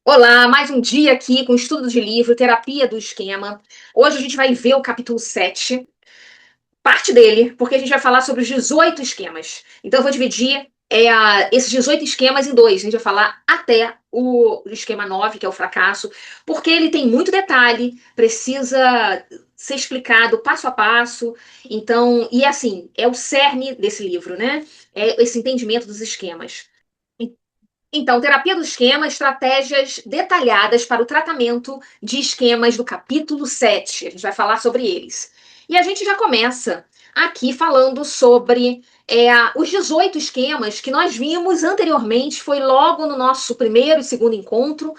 Olá, mais um dia aqui com estudo de livro, terapia do esquema. Hoje a gente vai ver o capítulo 7, parte dele, porque a gente vai falar sobre os 18 esquemas. Então eu vou dividir esses 18 esquemas em dois. A gente vai falar até o esquema 9, que é o fracasso, porque ele tem muito detalhe, precisa ser explicado passo a passo. Então, e assim, é o cerne desse livro, né? É esse entendimento dos esquemas. Então, terapia do esquema, estratégias detalhadas para o tratamento de esquemas do capítulo 7. A gente vai falar sobre eles. E a gente já começa aqui falando sobre os 18 esquemas que nós vimos anteriormente, foi logo no nosso primeiro e segundo encontro.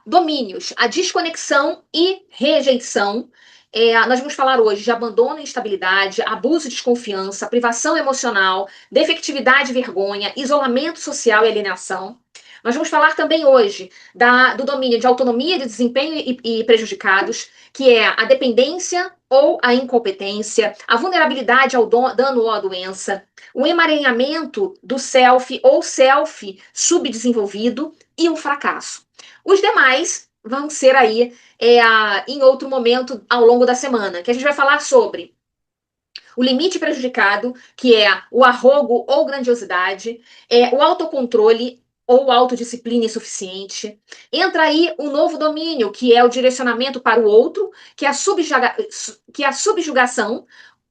Domínios, a desconexão e rejeição. Nós vamos falar hoje de abandono e instabilidade, abuso e desconfiança, privação emocional, defectividade e vergonha, isolamento social e alienação. Nós vamos falar também hoje do domínio de autonomia, de desempenho e prejudicados, que é a dependência ou a incompetência, a vulnerabilidade ao dano ou à doença, o emaranhamento do self ou self subdesenvolvido e o fracasso. Os demais vão ser aí em outro momento ao longo da semana, que a gente vai falar sobre o limite prejudicado, que é o arrogo ou grandiosidade, o autocontrole ou autodisciplina insuficiente. Entra aí um novo domínio, que é o direcionamento para o outro, que é a subjugação,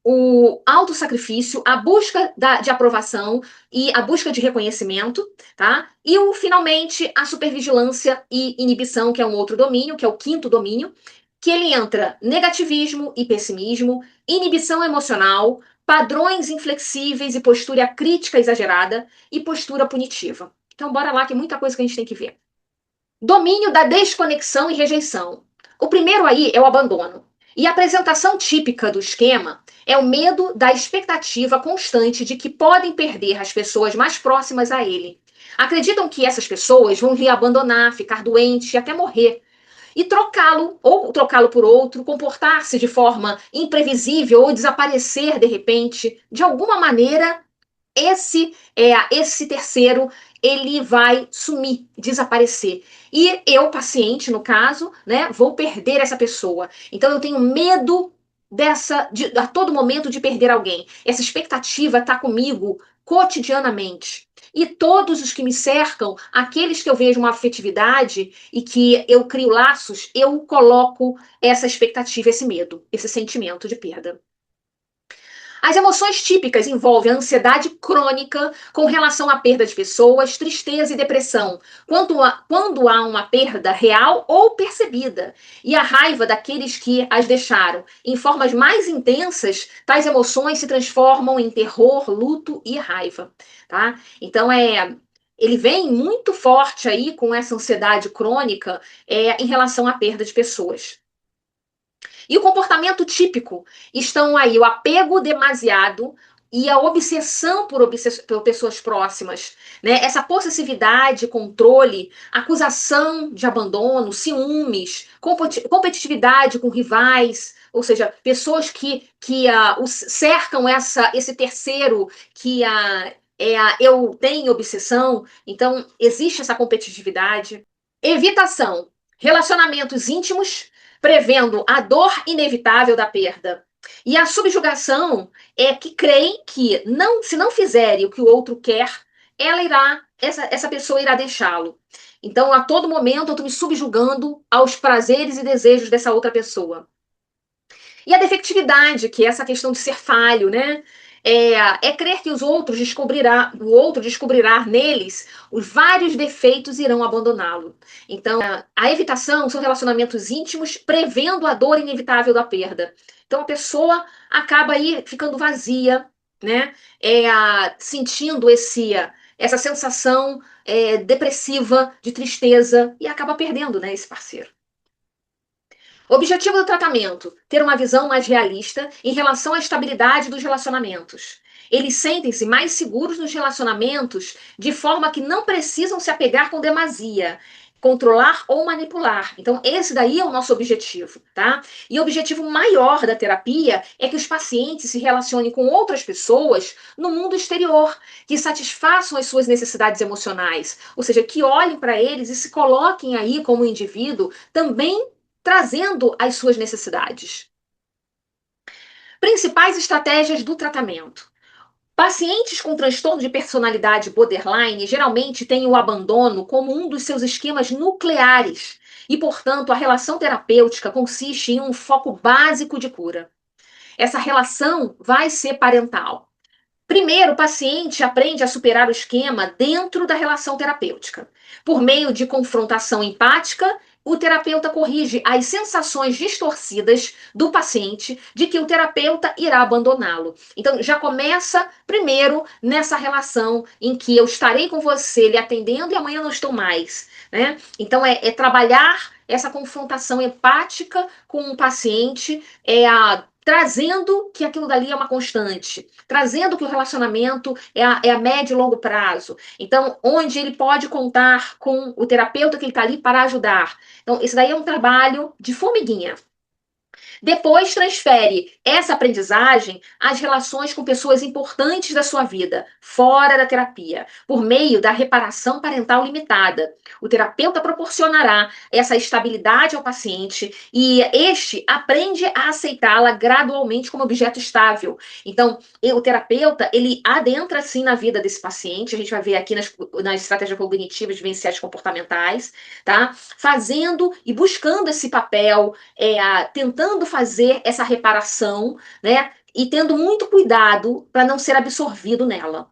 o autossacrifício, a busca de aprovação e a busca de reconhecimento, tá? E finalmente a supervigilância e inibição, que é um outro domínio, que é o quinto domínio, que ele entra negativismo e pessimismo, inibição emocional, padrões inflexíveis e postura crítica exagerada e postura punitiva. Então, bora lá, que é muita coisa que a gente tem que ver. Domínio da desconexão e rejeição. O primeiro aí é o abandono. E a apresentação típica do esquema é o medo da expectativa constante de que podem perder as pessoas mais próximas a ele. Acreditam que essas pessoas vão lhe abandonar, ficar doente e até morrer, e trocá-lo ou trocá-lo por outro, comportar-se de forma imprevisível ou desaparecer de repente. De alguma maneira, esse terceiro ele vai sumir, desaparecer. E eu, paciente, no caso, né, vou perder essa pessoa. Então eu tenho medo a todo momento de perder alguém. Essa expectativa está comigo cotidianamente. E todos os que me cercam, aqueles que eu vejo uma afetividade e que eu crio laços, eu coloco essa expectativa, esse medo, esse sentimento de perda. As emoções típicas envolvem a ansiedade crônica com relação à perda de pessoas, tristeza e depressão, quando há uma perda real ou percebida, e a raiva daqueles que as deixaram. Em formas mais intensas, tais emoções se transformam em terror, luto e raiva. Tá? Então, ele vem muito forte aí com essa ansiedade crônica em relação à perda de pessoas. E o comportamento típico estão aí o apego demasiado e a obsessão por pessoas próximas, né? Essa possessividade, controle, acusação de abandono, ciúmes, competitividade com rivais, ou seja, pessoas que cercam esse terceiro que eu tenho obsessão, então existe essa competitividade. Evitação, relacionamentos íntimos, prevendo a dor inevitável da perda. E a subjugação é que creem que se não fizerem o que o outro quer, essa pessoa irá deixá-lo. Então, a todo momento, eu estou me subjugando aos prazeres e desejos dessa outra pessoa. E a defectividade, que é essa questão de ser falho, né? Crer que o outro descobrirá neles os vários defeitos e irão abandoná-lo. Então, a evitação são relacionamentos íntimos, prevendo a dor inevitável da perda. Então, a pessoa acaba aí ficando vazia, né? Sentindo essa sensação depressiva, de tristeza, e acaba perdendo, né, esse parceiro. Objetivo do tratamento: ter uma visão mais realista em relação à estabilidade dos relacionamentos. Eles sentem-se mais seguros nos relacionamentos, de forma que não precisam se apegar com demasia. controlar ou manipular. Então, esse daí é o nosso objetivo, tá? E o objetivo maior da terapia é que os pacientes se relacionem com outras pessoas no mundo exterior, que satisfaçam as suas necessidades emocionais, ou seja, que olhem para eles e se coloquem aí como indivíduo também trazendo as suas necessidades. Principais estratégias do tratamento. Pacientes com transtorno de personalidade borderline geralmente têm o abandono como um dos seus esquemas nucleares e, portanto, a relação terapêutica consiste em um foco básico de cura. Essa relação vai ser parental. Primeiro, o paciente aprende a superar o esquema dentro da relação terapêutica. Por meio de confrontação empática, o terapeuta corrige as sensações distorcidas do paciente de que o terapeuta irá abandoná-lo. Então, já começa primeiro nessa relação em que eu estarei com você lhe atendendo e amanhã não estou mais, né? Então, é trabalhar essa confrontação empática com o paciente, trazendo que aquilo dali é uma constante, trazendo que o relacionamento é a médio e longo prazo. Então, onde ele pode contar com o terapeuta que ele está ali para ajudar. Então, isso daí é um trabalho de formiguinha. Depois transfere essa aprendizagem às relações com pessoas importantes da sua vida, fora da terapia, por meio da reparação parental limitada. O terapeuta proporcionará essa estabilidade ao paciente e este aprende a aceitá-la gradualmente como objeto estável. Então, o terapeuta, ele adentra sim na vida desse paciente, a gente vai ver aqui nas estratégias cognitivas vivenciais comportamentais, tá? Fazendo e buscando esse papel, tentando fazer essa reparação, né? E tendo muito cuidado para não ser absorvido nela.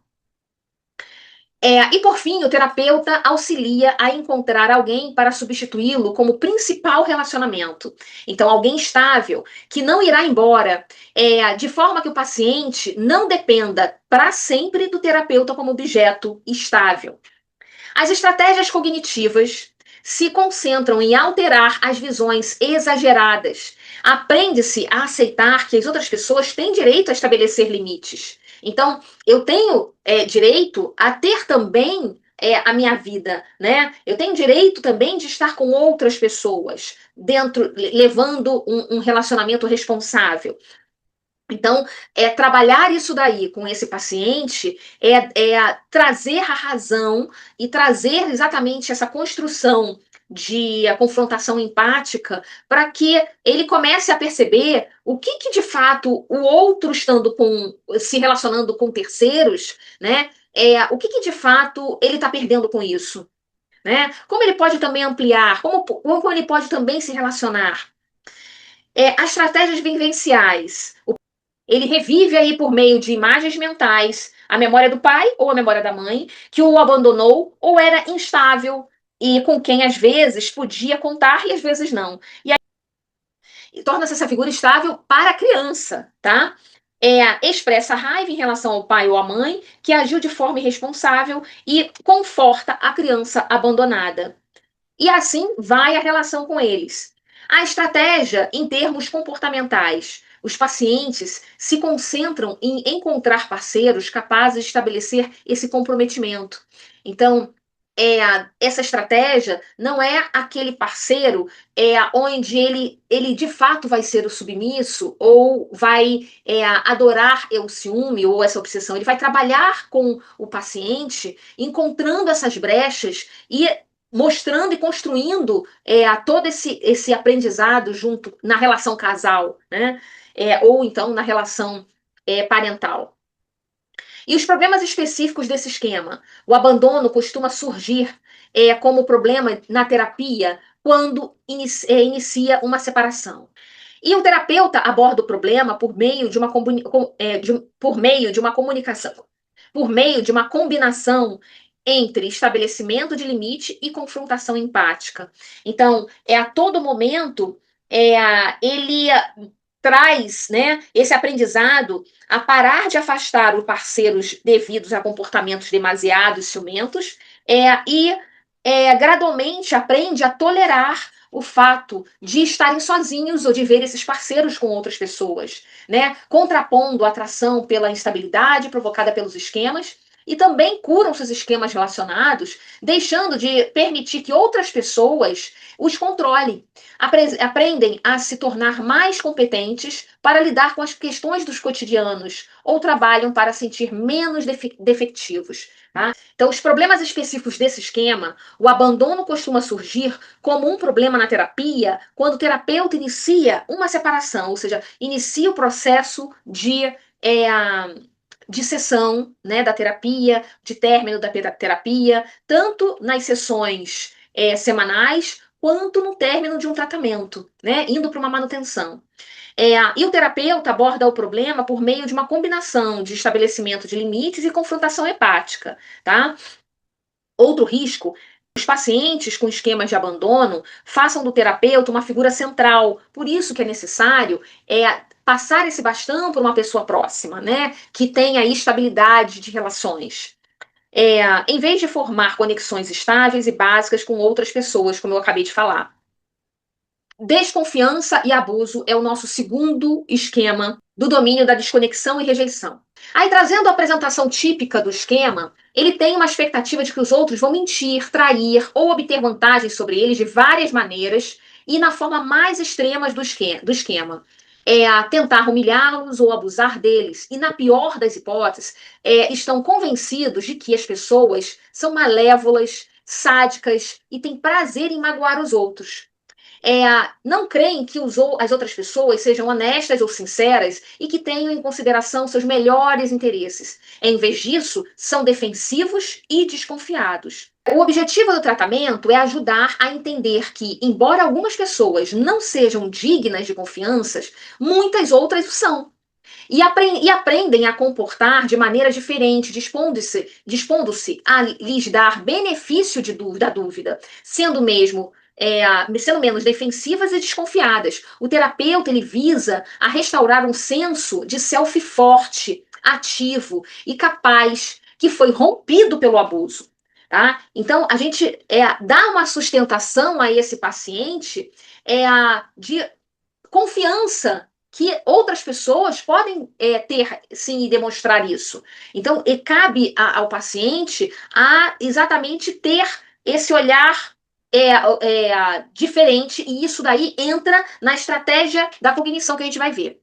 E por fim, o terapeuta auxilia a encontrar alguém para substituí-lo como principal relacionamento. Então, alguém estável, que não irá embora, de forma que o paciente não dependa para sempre do terapeuta como objeto estável. As estratégias cognitivas se concentram em alterar as visões exageradas. Aprende-se a aceitar que as outras pessoas têm direito a estabelecer limites. Então, eu tenho direito a ter também a minha vida, né? Eu tenho direito também de estar com outras pessoas, levando um relacionamento responsável. Então, trabalhar isso daí com esse paciente trazer a razão e trazer exatamente essa construção de confrontação empática para que ele comece a perceber o que de fato o outro se relacionando com terceiros, né? O que de fato ele está perdendo com isso, né? Como ele pode também ampliar, como ele pode também se relacionar. As estratégias vivenciais. Ele revive aí por meio de imagens mentais a memória do pai ou a memória da mãe, que o abandonou ou era instável e com quem às vezes podia contar e às vezes não. E aí torna-se essa figura estável para a criança, tá? Expressa raiva em relação ao pai ou à mãe, que agiu de forma irresponsável e conforta a criança abandonada. E assim vai a relação com eles. A estratégia em termos comportamentais. Os pacientes se concentram em encontrar parceiros capazes de estabelecer esse comprometimento. Então, essa estratégia não é aquele parceiro onde ele de fato vai ser o submisso ou vai adorar o ciúme ou essa obsessão. Ele vai trabalhar com o paciente, encontrando essas brechas e mostrando e construindo todo esse aprendizado junto na relação casal, né? Ou então na relação parental. E os problemas específicos desse esquema? O abandono costuma surgir como problema na terapia quando inicia uma separação. E o terapeuta aborda o problema por meio de uma comunicação, por meio de uma combinação entre estabelecimento de limite e confrontação empática. Então, a todo momento, ele traz, né, esse aprendizado a parar de afastar os parceiros devidos a comportamentos demasiados ciumentos e gradualmente aprende a tolerar o fato de estarem sozinhos ou de ver esses parceiros com outras pessoas, né? Contrapondo a atração pela instabilidade provocada pelos esquemas e também curam seus esquemas relacionados, deixando de permitir que outras pessoas os controlem. Aprendem a se tornar mais competentes para lidar com as questões dos cotidianos ou trabalham para sentir menos defectivos. Tá? Então, os problemas específicos desse esquema, o abandono costuma surgir como um problema na terapia quando o terapeuta inicia uma separação, ou seja, inicia o processo é, de sessão, né, da terapia, de término da terapia, tanto nas sessões semanais quanto no término de um tratamento, né, indo para uma manutenção. E o terapeuta aborda o problema por meio de uma combinação de estabelecimento de limites e confrontação hepática, tá? Outro risco, os pacientes com esquemas de abandono façam do terapeuta uma figura central. Por isso que é necessário passar esse bastão para uma pessoa próxima, né? Que tenha estabilidade de relações. Em vez de formar conexões estáveis e básicas com outras pessoas, como eu acabei de falar. Desconfiança e abuso é o nosso segundo esquema do domínio da desconexão e rejeição. Aí, trazendo a apresentação típica do esquema, ele tem uma expectativa de que os outros vão mentir, trair ou obter vantagens sobre eles de várias maneiras e na forma mais extrema do esquema. Tentar humilhá-los ou abusar deles. E, na pior das hipóteses, estão convencidos de que as pessoas são malévolas, sádicas e têm prazer em magoar os outros. Não creem que as outras pessoas sejam honestas ou sinceras e que tenham em consideração seus melhores interesses. Em vez disso, são defensivos e desconfiados. O objetivo do tratamento é ajudar a entender que, embora algumas pessoas não sejam dignas de confianças, muitas outras o são. E aprendem a comportar de maneira diferente, dispondo-se a lhes dar benefício da dúvida, sendo menos defensivas e desconfiadas. O terapeuta ele visa a restaurar um senso de self forte, ativo e capaz que foi rompido pelo abuso. Tá? Então, a gente dá uma sustentação a esse paciente de confiança que outras pessoas podem ter, sim, e demonstrar isso. Então, cabe ao paciente a exatamente ter esse olhar diferente, e isso daí entra na estratégia da cognição que a gente vai ver.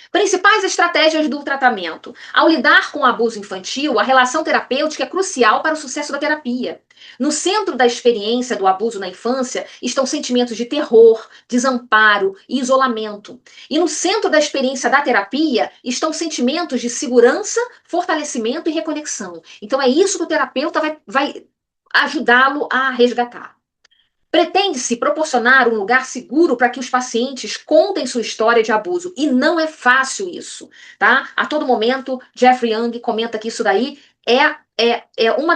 Principais estratégias do tratamento. Ao lidar com o abuso infantil, a relação terapêutica é crucial para o sucesso da terapia. No centro da experiência do abuso na infância estão sentimentos de terror, desamparo e isolamento. E no centro da experiência da terapia estão sentimentos de segurança, fortalecimento e reconexão. Então é isso que o terapeuta vai ajudá-lo a resgatar. Pretende-se proporcionar um lugar seguro para que os pacientes contem sua história de abuso. E não é fácil isso, tá? A todo momento, Jeffrey Young comenta que isso daí é uma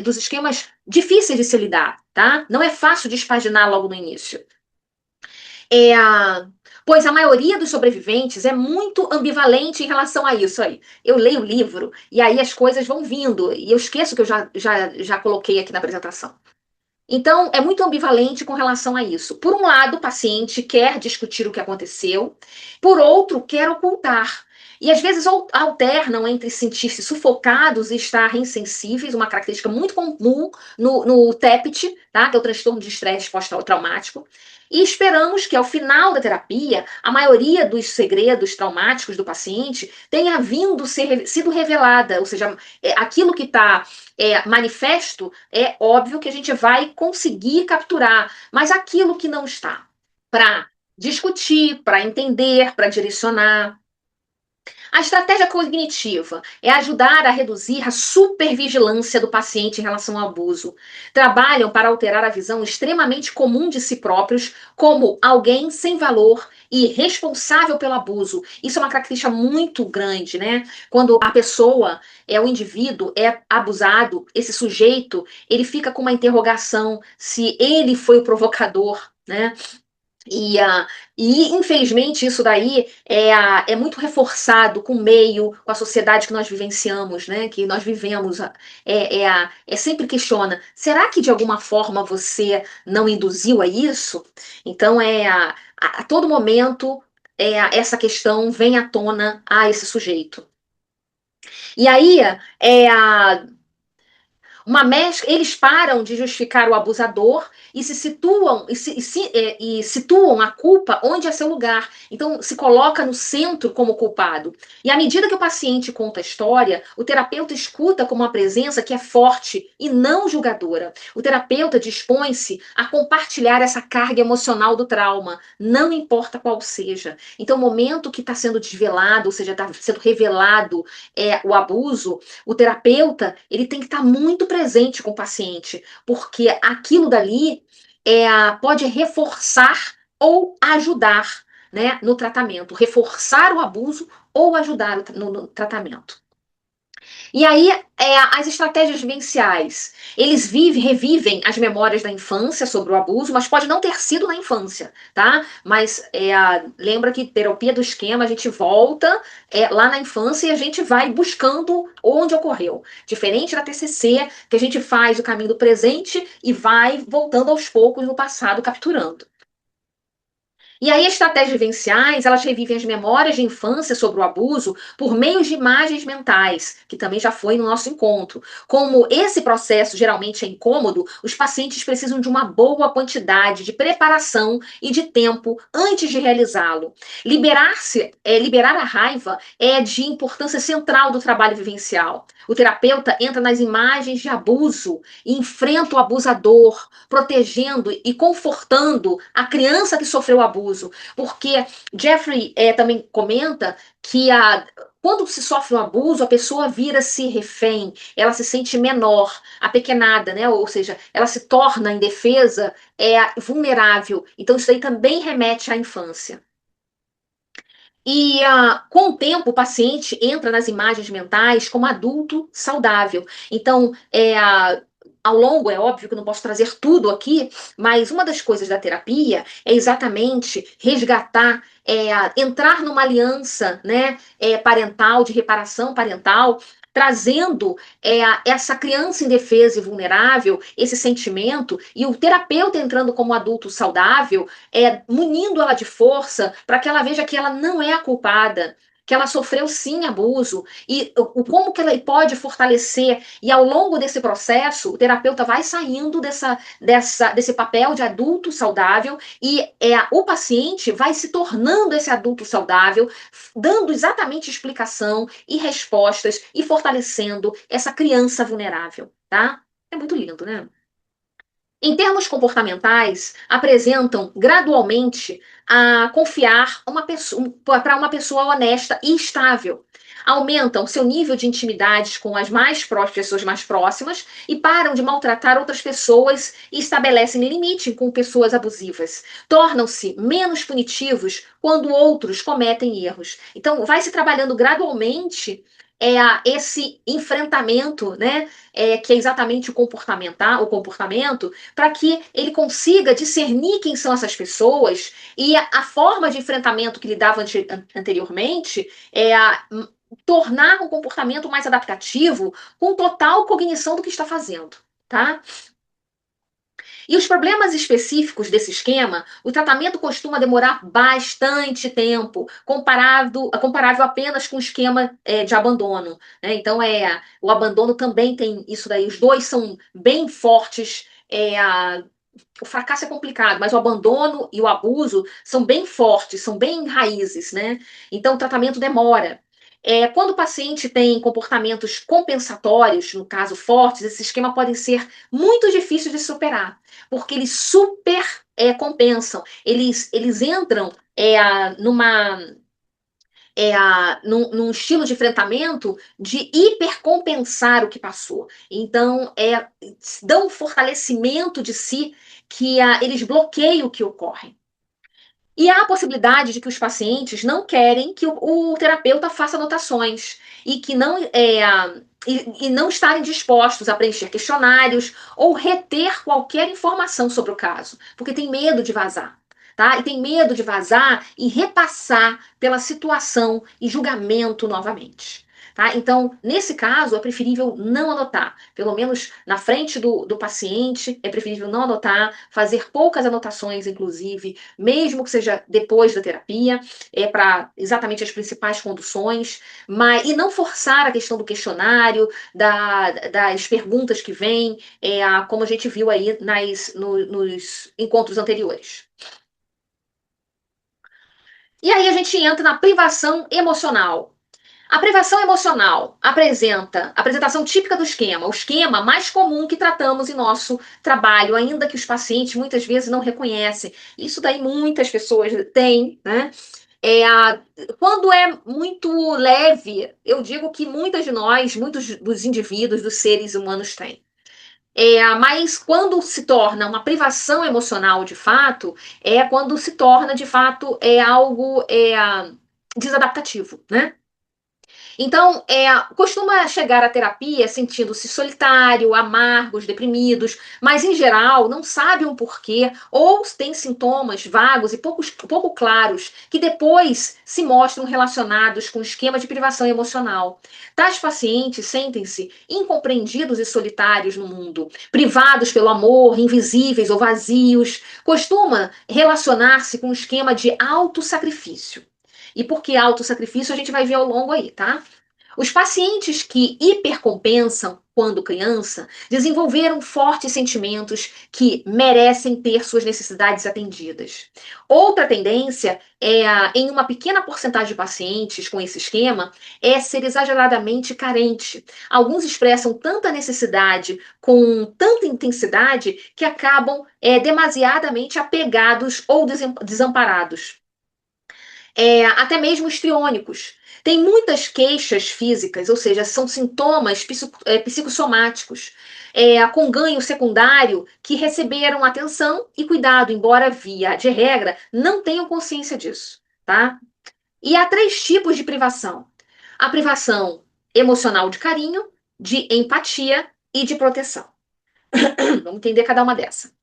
dos esquemas difíceis de se lidar, tá? Não é fácil despaginar logo no início. Pois a maioria dos sobreviventes é muito ambivalente em relação a isso aí. Eu leio o livro e aí as coisas vão vindo, e eu esqueço que eu já coloquei aqui na apresentação. Então, é muito ambivalente com relação a isso. Por um lado, o paciente quer discutir o que aconteceu, por outro, quer ocultar. E às vezes alternam entre sentir-se sufocados e estar insensíveis, uma característica muito comum no TEPT, tá? Que é o transtorno de estresse pós-traumático. E esperamos que ao final da terapia, a maioria dos segredos traumáticos do paciente tenha sido revelada, ou seja, aquilo que está manifesto, é óbvio que a gente vai conseguir capturar, mas aquilo que não está, para discutir, para entender, para direcionar. A estratégia cognitiva é ajudar a reduzir a supervigilância do paciente em relação ao abuso. Trabalham para alterar a visão extremamente comum de si próprios como alguém sem valor e responsável pelo abuso. Isso é uma característica muito grande, né? Quando a pessoa, o indivíduo, é abusado, esse sujeito, ele fica com uma interrogação se ele foi o provocador, né? Infelizmente, isso daí é muito reforçado com o meio, com a sociedade que nós vivenciamos, né? Que nós vivemos. Sempre questiona: será que de alguma forma você não induziu a isso? Então, a todo momento, essa questão vem à tona a esse sujeito. E aí, é, eles param de justificar o abusador e se situam e situam a culpa onde é seu lugar. Então se coloca no centro como culpado. E à medida que o paciente conta a história, o terapeuta escuta como uma presença que é forte e não julgadora. O terapeuta dispõe-se a compartilhar essa carga emocional do trauma, não importa qual seja. Então, o momento que está sendo desvelado, ou seja, está sendo revelado o abuso, o terapeuta ele tem que estar muito presente com o paciente, porque aquilo dali pode reforçar ou ajudar, né, no tratamento, reforçar o abuso ou ajudar no tratamento. E aí, as estratégias vivenciais, eles revivem as memórias da infância sobre o abuso, mas pode não ter sido na infância, tá? Mas lembra que terapia do esquema, a gente volta lá na infância e a gente vai buscando onde ocorreu. Diferente da TCC, que a gente faz o caminho do presente e vai voltando aos poucos no passado, capturando. E aí, as estratégias vivenciais, elas revivem as memórias de infância sobre o abuso por meio de imagens mentais, que também já foi no nosso encontro. Como esse processo geralmente é incômodo, os pacientes precisam de uma boa quantidade de preparação e de tempo antes de realizá-lo. Liberar a raiva é de importância central do trabalho vivencial. O terapeuta entra nas imagens de abuso e enfrenta o abusador, protegendo e confortando a criança que sofreu abuso. Porque Jeffrey também comenta que quando se sofre um abuso, a pessoa vira-se refém, ela se sente menor, apequenada, né? Ou seja, ela se torna indefesa, vulnerável. Então, isso aí também remete à infância. E com o tempo, o paciente entra nas imagens mentais como adulto saudável. Então, ao longo, é óbvio que eu não posso trazer tudo aqui, mas uma das coisas da terapia é exatamente resgatar, entrar numa aliança, né, parental, de reparação parental, trazendo essa criança indefesa e vulnerável, esse sentimento, e o terapeuta entrando como adulto saudável, munindo ela de força para que ela veja que ela não é a culpada, que ela sofreu sim abuso e como que ela pode fortalecer. E ao longo desse processo, o terapeuta vai saindo desse papel de adulto saudável e o paciente vai se tornando esse adulto saudável, dando exatamente explicação e respostas e fortalecendo essa criança vulnerável, tá? É muito lindo, né? Em termos comportamentais, apresentam gradualmente a confiar para uma pessoa honesta e estável. Aumentam seu nível de intimidade com as pessoas mais próximas e param de maltratar outras pessoas e estabelecem limite com pessoas abusivas. Tornam-se menos punitivos quando outros cometem erros. Então, vai se trabalhando gradualmente esse enfrentamento, né? Que é exatamente o comportamento, para que ele consiga discernir quem são essas pessoas e a forma de enfrentamento que ele dava anteriormente tornar um comportamento mais adaptativo, com total cognição do que está fazendo, tá? E os problemas específicos desse esquema, o tratamento costuma demorar bastante tempo, comparável apenas com o esquema de abandono, né? Então, o abandono também tem isso daí, os dois são bem fortes. O fracasso é complicado, mas o abandono e o abuso são bem fortes, são bem raízes, né? Então o tratamento demora. Quando o paciente tem comportamentos compensatórios, no caso fortes, esse esquema podem ser muito difíceis de superar, porque eles super compensam, eles entram numa num estilo de enfrentamento de hipercompensar o que passou. Então, dão um fortalecimento de si que eles bloqueiam o que ocorre. E há a possibilidade de que os pacientes não querem que o terapeuta faça anotações e que e não estarem dispostos a preencher questionários ou reter qualquer informação sobre o caso, porque tem medo de vazar. Tá? E tem medo de vazar e repassar pela situação e julgamento novamente. tá? Então, nesse caso, é preferível não anotar. Pelo menos na frente do paciente, é preferível não anotar, fazer poucas anotações, inclusive, mesmo que seja depois da terapia, para exatamente as principais conduções, e não forçar a questão do questionário, das perguntas que vêm, como a gente viu aí nos encontros anteriores. E aí a gente entra na privação emocional. A privação emocional apresenta a apresentação típica do esquema, o esquema mais comum que tratamos em nosso trabalho, ainda que os pacientes muitas vezes não reconhecem. Isso daí muitas pessoas têm, né? Quando é muito leve, eu digo que muitas de nós, muitos dos indivíduos, dos seres humanos têm. Mas quando se torna uma privação emocional de fato, é quando se torna de fato algo desadaptativo, né? Então, costuma chegar à terapia sentindo-se solitário, amargos, deprimidos, mas em geral não sabe um porquê ou tem sintomas vagos e pouco claros que depois se mostram relacionados com o esquema de privação emocional. Tais pacientes sentem-se incompreendidos e solitários no mundo, privados pelo amor, invisíveis ou vazios, costuma relacionar-se com um esquema de autossacrifício. E por que autossacrifício a gente vai ver ao longo aí, tá? Os pacientes que hipercompensam quando criança desenvolveram fortes sentimentos que merecem ter suas necessidades atendidas. Outra tendência em uma pequena porcentagem de pacientes com esse esquema, é ser exageradamente carente. Alguns expressam tanta necessidade com tanta intensidade que acabam demasiadamente apegados ou desamparados, até mesmo histriônicos. Tem muitas queixas físicas, ou seja, são sintomas psicossomáticos, com ganho secundário que receberam atenção e cuidado, embora via de regra não tenham consciência disso, tá? E há três tipos de privação: a privação emocional de carinho, de empatia e de proteção. Vamos entender cada uma dessas.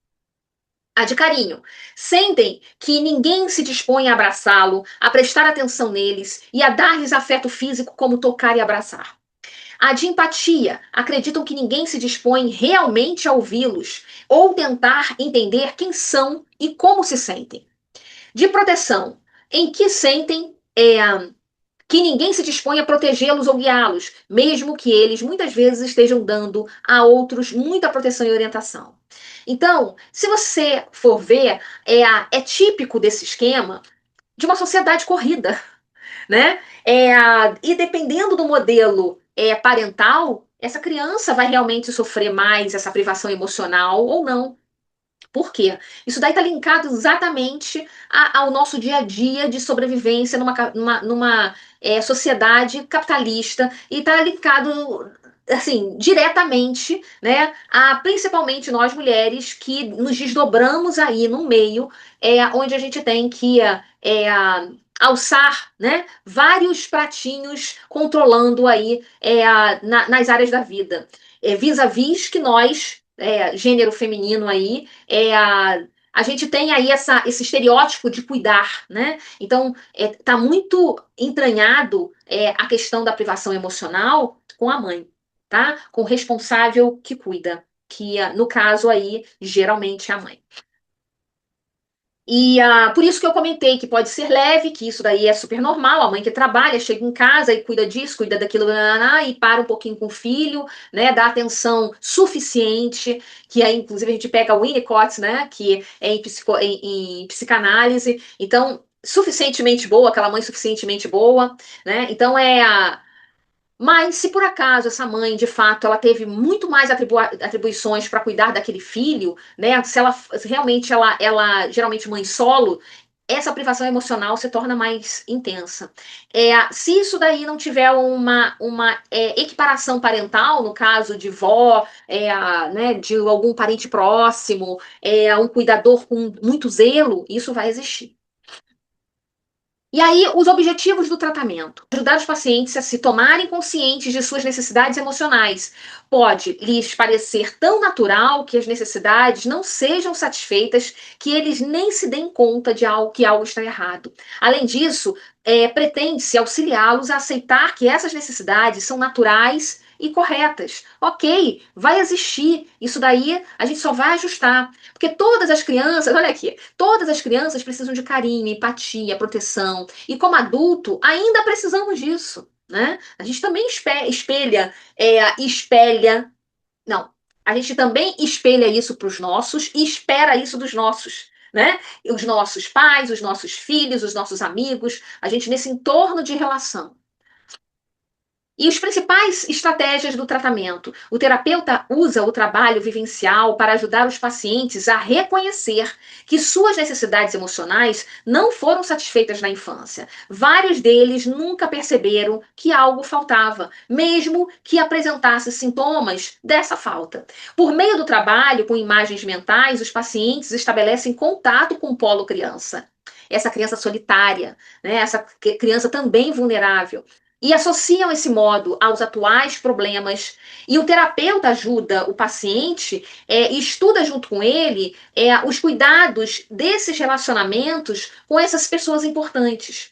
A de carinho. Sentem que ninguém se dispõe a abraçá-lo, a prestar atenção neles e a dar-lhes afeto físico como tocar e abraçar. A de empatia. Acreditam que ninguém se dispõe realmente a ouvi-los ou tentar entender quem são e como se sentem. De proteção. Em que sentem que ninguém se dispõe a protegê-los ou guiá-los, mesmo que eles muitas vezes estejam dando a outros muita proteção e orientação. Então, se você for ver, é típico desse esquema de uma sociedade corrida, né? E dependendo do modelo parental, essa criança vai realmente sofrer mais essa privação emocional ou não. Por quê? Isso daí está linkado exatamente ao nosso dia a dia de sobrevivência numa sociedade capitalista e está linkado assim diretamente, né, a principalmente nós mulheres que nos desdobramos aí no meio, onde a gente tem que alçar, né, vários pratinhos controlando aí nas áreas da vida, vis-à-vis que nós gênero feminino aí, a gente tem aí esse estereótipo de cuidar, né? Então, tá muito entranhado a questão da privação emocional com a mãe, tá? Com o responsável que cuida, que no caso aí, geralmente é a mãe. E por isso que eu comentei que pode ser leve, que isso daí é super normal. A mãe que trabalha, chega em casa e cuida disso, cuida daquilo, e para um pouquinho com o filho, né? Dá atenção suficiente, que aí, inclusive, a gente pega o Winnicott, né? Que é em psicanálise. Então, suficientemente boa, aquela mãe suficientemente boa, né? Então mas se por acaso essa mãe, de fato, ela teve muito mais atribuições para cuidar daquele filho, né? Se realmente ela geralmente mãe solo, essa privação emocional se torna mais intensa. Se isso daí não tiver uma equiparação parental, no caso de vó, né, de algum parente próximo, um cuidador com muito zelo, isso vai existir. E aí, os objetivos do tratamento: ajudar os pacientes a se tomarem conscientes de suas necessidades emocionais. Pode lhes parecer tão natural que as necessidades não sejam satisfeitas que eles nem se deem conta de algo está errado. Além disso, pretende-se auxiliá-los a aceitar que essas necessidades são naturais e corretas. Ok, vai existir. Isso daí a gente só vai ajustar. Porque todas as crianças, olha aqui, todas as crianças precisam de carinho, empatia, proteção. E como adulto, ainda precisamos disso. Né? A gente também espelha. Não. A gente também espelha isso para os nossos e espera isso dos nossos. Né? Os nossos pais, os nossos filhos, os nossos amigos, a gente nesse entorno de relação. E as principais estratégias do tratamento. O terapeuta usa o trabalho vivencial para ajudar os pacientes a reconhecer que suas necessidades emocionais não foram satisfeitas na infância. Vários deles nunca perceberam que algo faltava, mesmo que apresentasse sintomas dessa falta. Por meio do trabalho com imagens mentais, os pacientes estabelecem contato com o polo criança. Essa criança solitária, né? Essa criança também vulnerável e associam esse modo aos atuais problemas. E o terapeuta ajuda o paciente e estuda junto com ele os cuidados desses relacionamentos com essas pessoas importantes.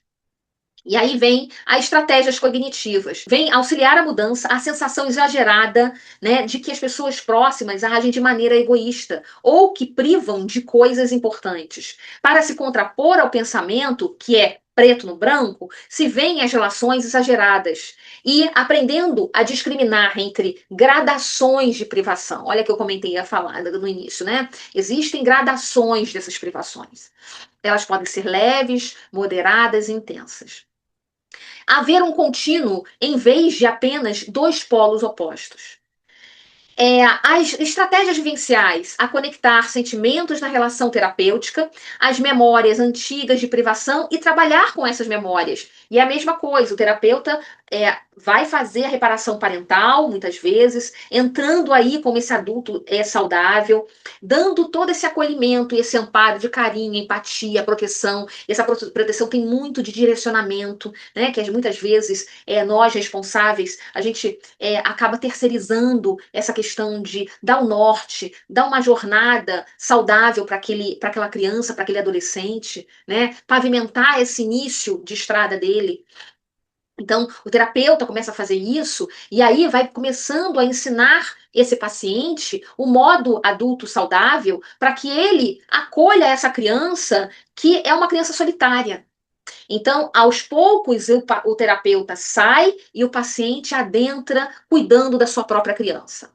E aí vem as estratégias cognitivas, vem auxiliar a mudança, a sensação exagerada, né, de que as pessoas próximas agem de maneira egoísta ou que privam de coisas importantes. Para se contrapor ao pensamento que é preto no branco, se veem as relações exageradas e aprendendo a discriminar entre gradações de privação. Olha que eu comentei a falar no início, né? Existem gradações dessas privações. Elas podem ser leves, moderadas e intensas. Haver um contínuo em vez de apenas dois polos opostos. As estratégias vivenciais a conectar sentimentos na relação terapêutica, as memórias antigas de privação e trabalhar com essas memórias. E é a mesma coisa, o terapeuta vai fazer a reparação parental, muitas vezes, entrando aí como esse adulto saudável, dando todo esse acolhimento e esse amparo de carinho, empatia, proteção. Essa proteção tem muito de direcionamento, né? Que muitas vezes nós responsáveis, a gente acaba terceirizando essa questão de dar o norte, dar uma jornada saudável para aquela criança, para aquele adolescente, né? Pavimentar esse início de estrada dele. Então, o terapeuta começa a fazer isso e aí vai começando a ensinar esse paciente o modo adulto saudável para que ele acolha essa criança que é uma criança solitária. Então, aos poucos, o terapeuta sai e o paciente adentra cuidando da sua própria criança.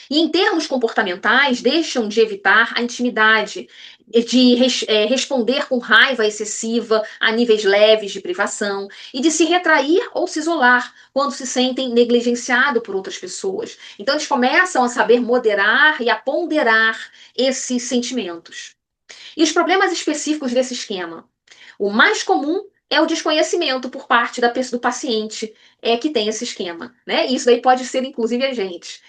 E em termos comportamentais, deixam de evitar a intimidade, de responder com raiva excessiva a níveis leves de privação e de se retrair ou se isolar quando se sentem negligenciados por outras pessoas. Então, eles começam a saber moderar e a ponderar esses sentimentos. E os problemas específicos desse esquema? O mais comum é o desconhecimento por parte do paciente que tem esse esquema, né? Isso daí pode ser, inclusive, a gente.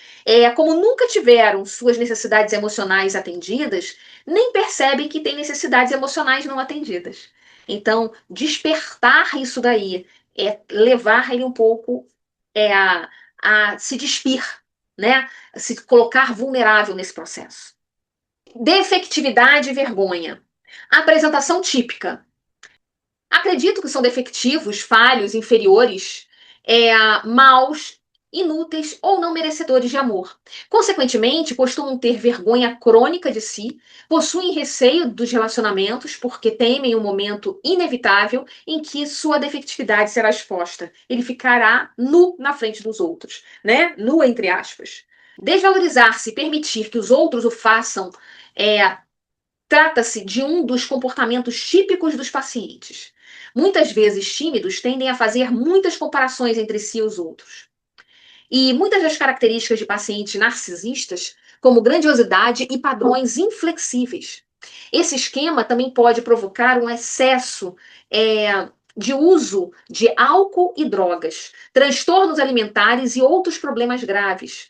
Como nunca tiveram suas necessidades emocionais atendidas, nem percebem que têm necessidades emocionais não atendidas. Então, despertar isso daí levar ele um pouco a se despir, né? A se colocar vulnerável nesse processo. Defectividade e vergonha. Apresentação típica. Acredito que são defectivos, falhos, inferiores, maus, inúteis ou não merecedores de amor. Consequentemente, costumam ter vergonha crônica de si, possuem receio dos relacionamentos porque temem um momento inevitável em que sua defectividade será exposta. Ele ficará nu na frente dos outros, né? Nu entre aspas. Desvalorizar-se e permitir que os outros o façam trata-se de um dos comportamentos típicos dos pacientes. Muitas vezes tímidos tendem a fazer muitas comparações entre si e os outros. E muitas das características de pacientes narcisistas, como grandiosidade e padrões inflexíveis. Esse esquema também pode provocar um excesso de uso de álcool e drogas, transtornos alimentares e outros problemas graves.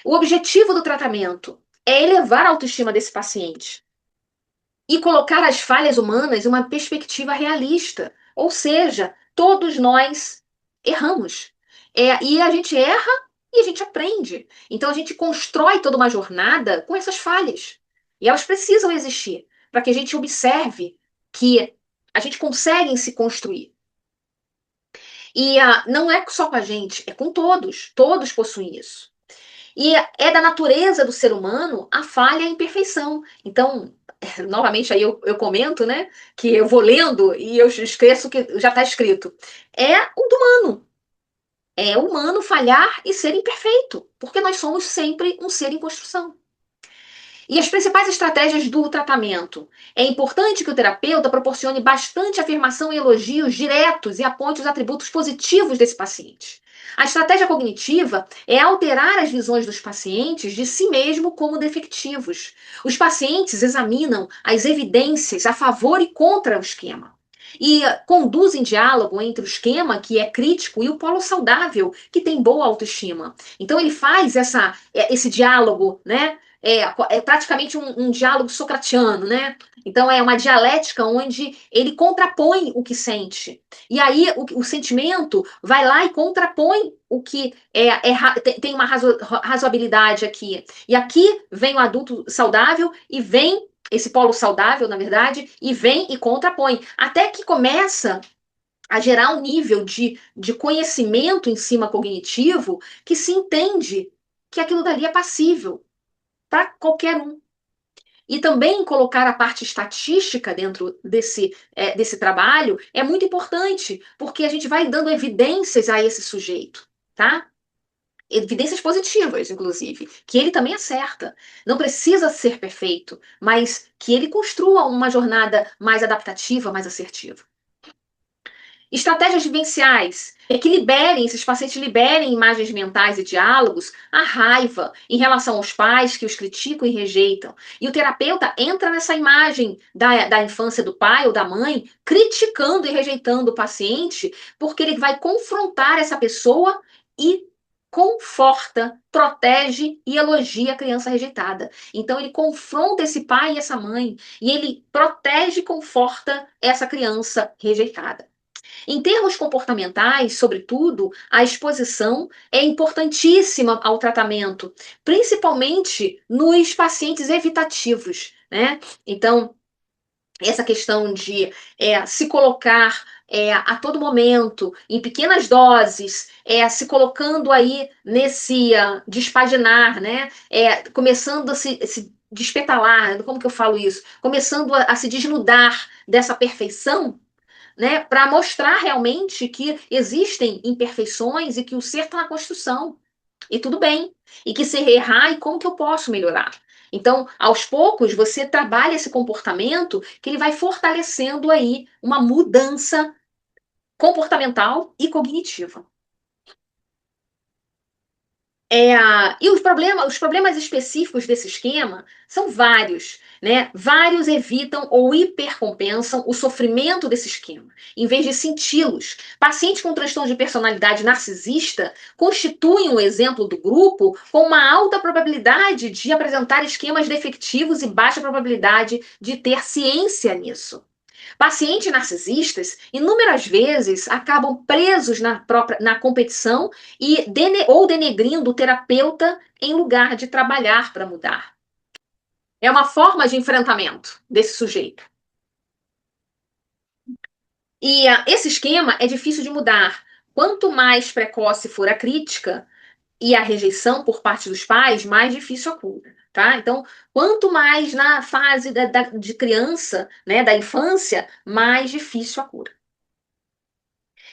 O objetivo do tratamento é elevar a autoestima desse paciente e colocar as falhas humanas em uma perspectiva realista. Ou seja, todos nós erramos. E a gente erra e a gente aprende. Então a gente constrói toda uma jornada com essas falhas. E elas precisam existir para que a gente observe que A gente consegue se construir. E não é só com a gente, é com todos. Todos possuem isso. E é da natureza do ser humano a falha e a imperfeição. Então, novamente aí eu comento, né, que eu vou lendo e eu esqueço que já está escrito. É o do humano. É humano falhar e ser imperfeito, porque nós somos sempre um ser em construção. E as principais estratégias do tratamento? É importante que o terapeuta proporcione bastante afirmação e elogios diretos e aponte os atributos positivos desse paciente. A estratégia cognitiva é alterar as visões dos pacientes de si mesmo como defectivos. Os pacientes examinam as evidências a favor e contra o esquema. E conduzem diálogo entre o esquema, que é crítico, e o polo saudável, que tem boa autoestima. Então ele faz esse diálogo, né? É praticamente um diálogo socratiano, né? Então é uma dialética onde ele contrapõe o que sente. E aí o sentimento vai lá e contrapõe o que tem uma razoabilidade aqui. E aqui vem o adulto saudável e vem esse polo saudável, na verdade, e vem e contrapõe. Até que começa a gerar um nível de conhecimento em cima cognitivo que se entende que aquilo dali é passível para qualquer um. E também colocar a parte estatística dentro desse trabalho é muito importante, porque a gente vai dando evidências a esse sujeito, tá? Evidências positivas, inclusive, que ele também acerta. Não precisa ser perfeito, mas que ele construa uma jornada mais adaptativa, mais assertiva. Estratégias vivenciais é que esses pacientes liberem imagens mentais e diálogos a raiva em relação aos pais que os criticam e rejeitam. E o terapeuta entra nessa imagem da infância do pai ou da mãe, criticando e rejeitando o paciente, porque ele vai confrontar essa pessoa e conforta, protege e elogia a criança rejeitada. Então ele confronta esse pai e essa mãe e ele protege e conforta essa criança rejeitada. Em termos comportamentais, sobretudo, a exposição é importantíssima ao tratamento, principalmente nos pacientes evitativos, né? Então, essa questão de se colocar a todo momento, em pequenas doses, se colocando aí nesse despaginar, né? Começando a se despetalar, como que eu falo isso? Começando a se desnudar dessa perfeição, né, para mostrar realmente que existem imperfeições e que o ser está na construção. E tudo bem. E que se errar, e como que eu posso melhorar? Então, aos poucos, você trabalha esse comportamento que ele vai fortalecendo aí uma mudança comportamental e cognitiva. E os problemas específicos desse esquema são vários, né? Vários evitam ou hipercompensam o sofrimento desse esquema, em vez de senti-los. Pacientes com transtorno de personalidade narcisista constituem um exemplo do grupo com uma alta probabilidade de apresentar esquemas defectivos e baixa probabilidade de ter ciência nisso. Pacientes narcisistas, inúmeras vezes, acabam presos na competição ou denegrindo o terapeuta em lugar de trabalhar para mudar. É uma forma de enfrentamento desse sujeito. E esse esquema é difícil de mudar. Quanto mais precoce for a crítica e a rejeição por parte dos pais, mais difícil a cura. Tá? Então, quanto mais na fase de criança, né, da infância, mais difícil a cura.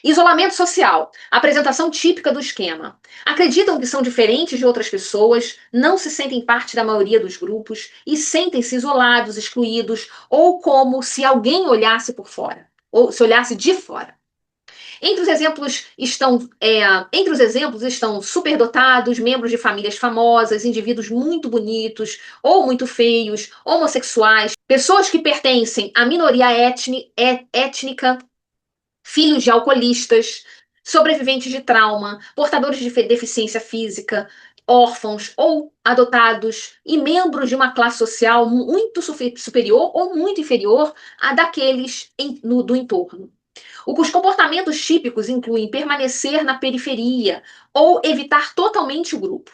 Isolamento social, apresentação típica do esquema. Acreditam que são diferentes de outras pessoas, não se sentem parte da maioria dos grupos e sentem-se isolados, excluídos, ou como se alguém olhasse por fora, ou se olhasse de fora. Entre os exemplos estão superdotados, membros de famílias famosas, indivíduos muito bonitos ou muito feios, homossexuais, pessoas que pertencem à minoria étnica, filhos de alcoolistas, sobreviventes de trauma, portadores de deficiência física, órfãos ou adotados e membros de uma classe social muito superior ou muito inferior à daqueles do entorno. Os comportamentos típicos incluem permanecer na periferia ou evitar totalmente o grupo.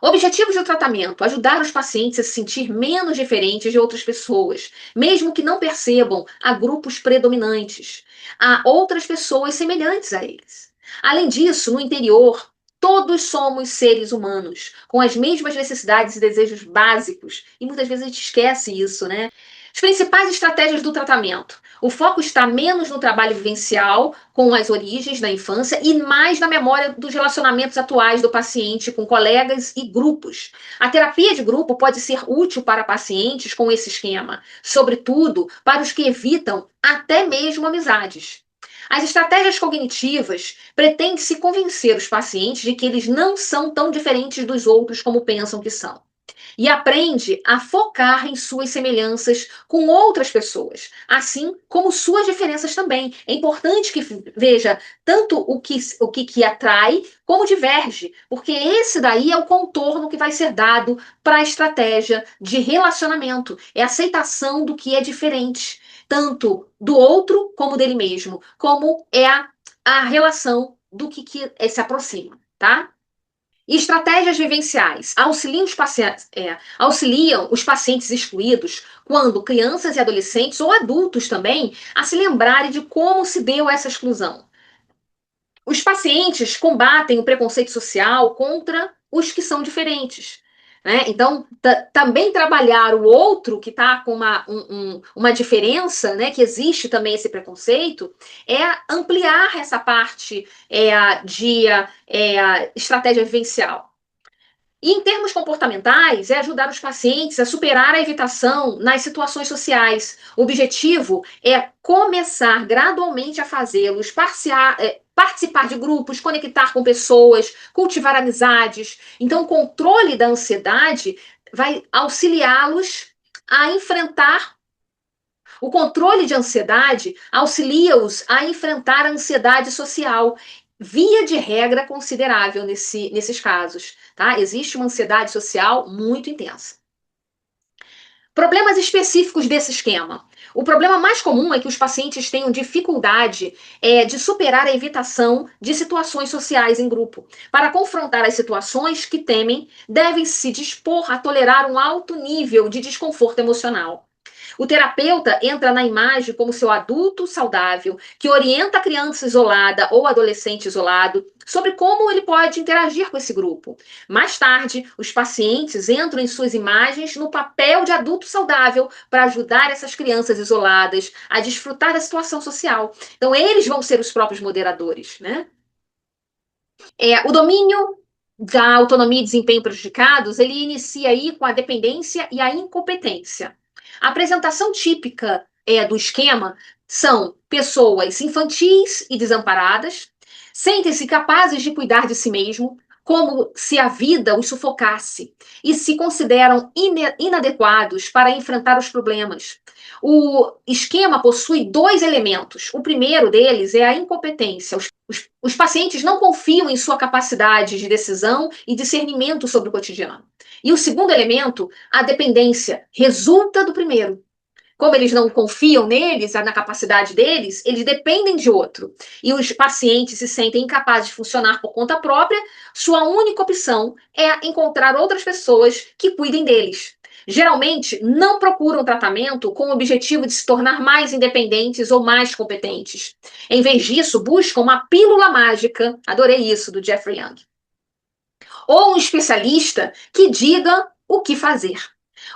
Objetivos do tratamento: ajudar os pacientes a se sentir menos diferentes de outras pessoas, mesmo que não percebam a grupos predominantes, a outras pessoas semelhantes a eles. Além disso, no interior, todos somos seres humanos, com as mesmas necessidades e desejos básicos, e muitas vezes a gente esquece isso, né? As principais estratégias do tratamento. O foco está menos no trabalho vivencial, com as origens da infância, e mais na memória dos relacionamentos atuais do paciente com colegas e grupos. A terapia de grupo pode ser útil para pacientes com esse esquema, sobretudo para os que evitam até mesmo amizades. As estratégias cognitivas pretendem se convencer os pacientes de que eles não são tão diferentes dos outros como pensam que são, e aprende a focar em suas semelhanças com outras pessoas, assim como suas diferenças também. É importante que veja tanto o que atrai como diverge, porque esse daí é o contorno que vai ser dado para a estratégia de relacionamento, é a aceitação do que é diferente, tanto do outro como dele mesmo, como é a relação do que se aproxima, tá? Estratégias vivenciais auxiliam os pacientes excluídos, quando crianças e adolescentes ou adultos também, a se lembrarem de como se deu essa exclusão. Os pacientes combatem o preconceito social contra os que são diferentes. Né? Então, também trabalhar o outro que está com uma diferença, né, que existe também esse preconceito, é ampliar essa parte de estratégia vivencial. E em termos comportamentais, é ajudar os pacientes a superar a evitação nas situações sociais. O objetivo é começar gradualmente a fazê-los participar de grupos, conectar com pessoas, cultivar amizades. Então, o controle da ansiedade vai auxiliá-los a enfrentar. O controle de ansiedade auxilia-os a enfrentar a ansiedade social, via de regra considerável nesses casos, tá? Existe uma ansiedade social muito intensa. Problemas específicos desse esquema. O problema mais comum é que os pacientes tenham dificuldade de superar a evitação de situações sociais em grupo. Para confrontar as situações que temem, devem se dispor a tolerar um alto nível de desconforto emocional. O terapeuta entra na imagem como seu adulto saudável, que orienta a criança isolada ou adolescente isolado sobre como ele pode interagir com esse grupo. Mais tarde, os pacientes entram em suas imagens no papel de adulto saudável para ajudar essas crianças isoladas a desfrutar da situação social. Então, eles vão ser os próprios moderadores, né? O domínio da autonomia e desempenho prejudicados, ele inicia aí com a dependência e a incompetência. A apresentação típica do esquema são pessoas infantis e desamparadas, sentem-se capazes de cuidar de si mesmo, como se a vida os sufocasse, e se consideram inadequados para enfrentar os problemas. O esquema possui dois elementos. O primeiro deles é a incompetência. Os pacientes não confiam em sua capacidade de decisão e discernimento sobre o cotidiano. E o segundo elemento, a dependência, resulta do primeiro. Como eles não confiam neles, na capacidade deles, eles dependem de outro. E os pacientes se sentem incapazes de funcionar por conta própria, sua única opção é encontrar outras pessoas que cuidem deles. Geralmente, não procuram tratamento com o objetivo de se tornar mais independentes ou mais competentes. Em vez disso, buscam uma pílula mágica, adorei isso, do Jeffrey Young, ou um especialista que diga o que fazer.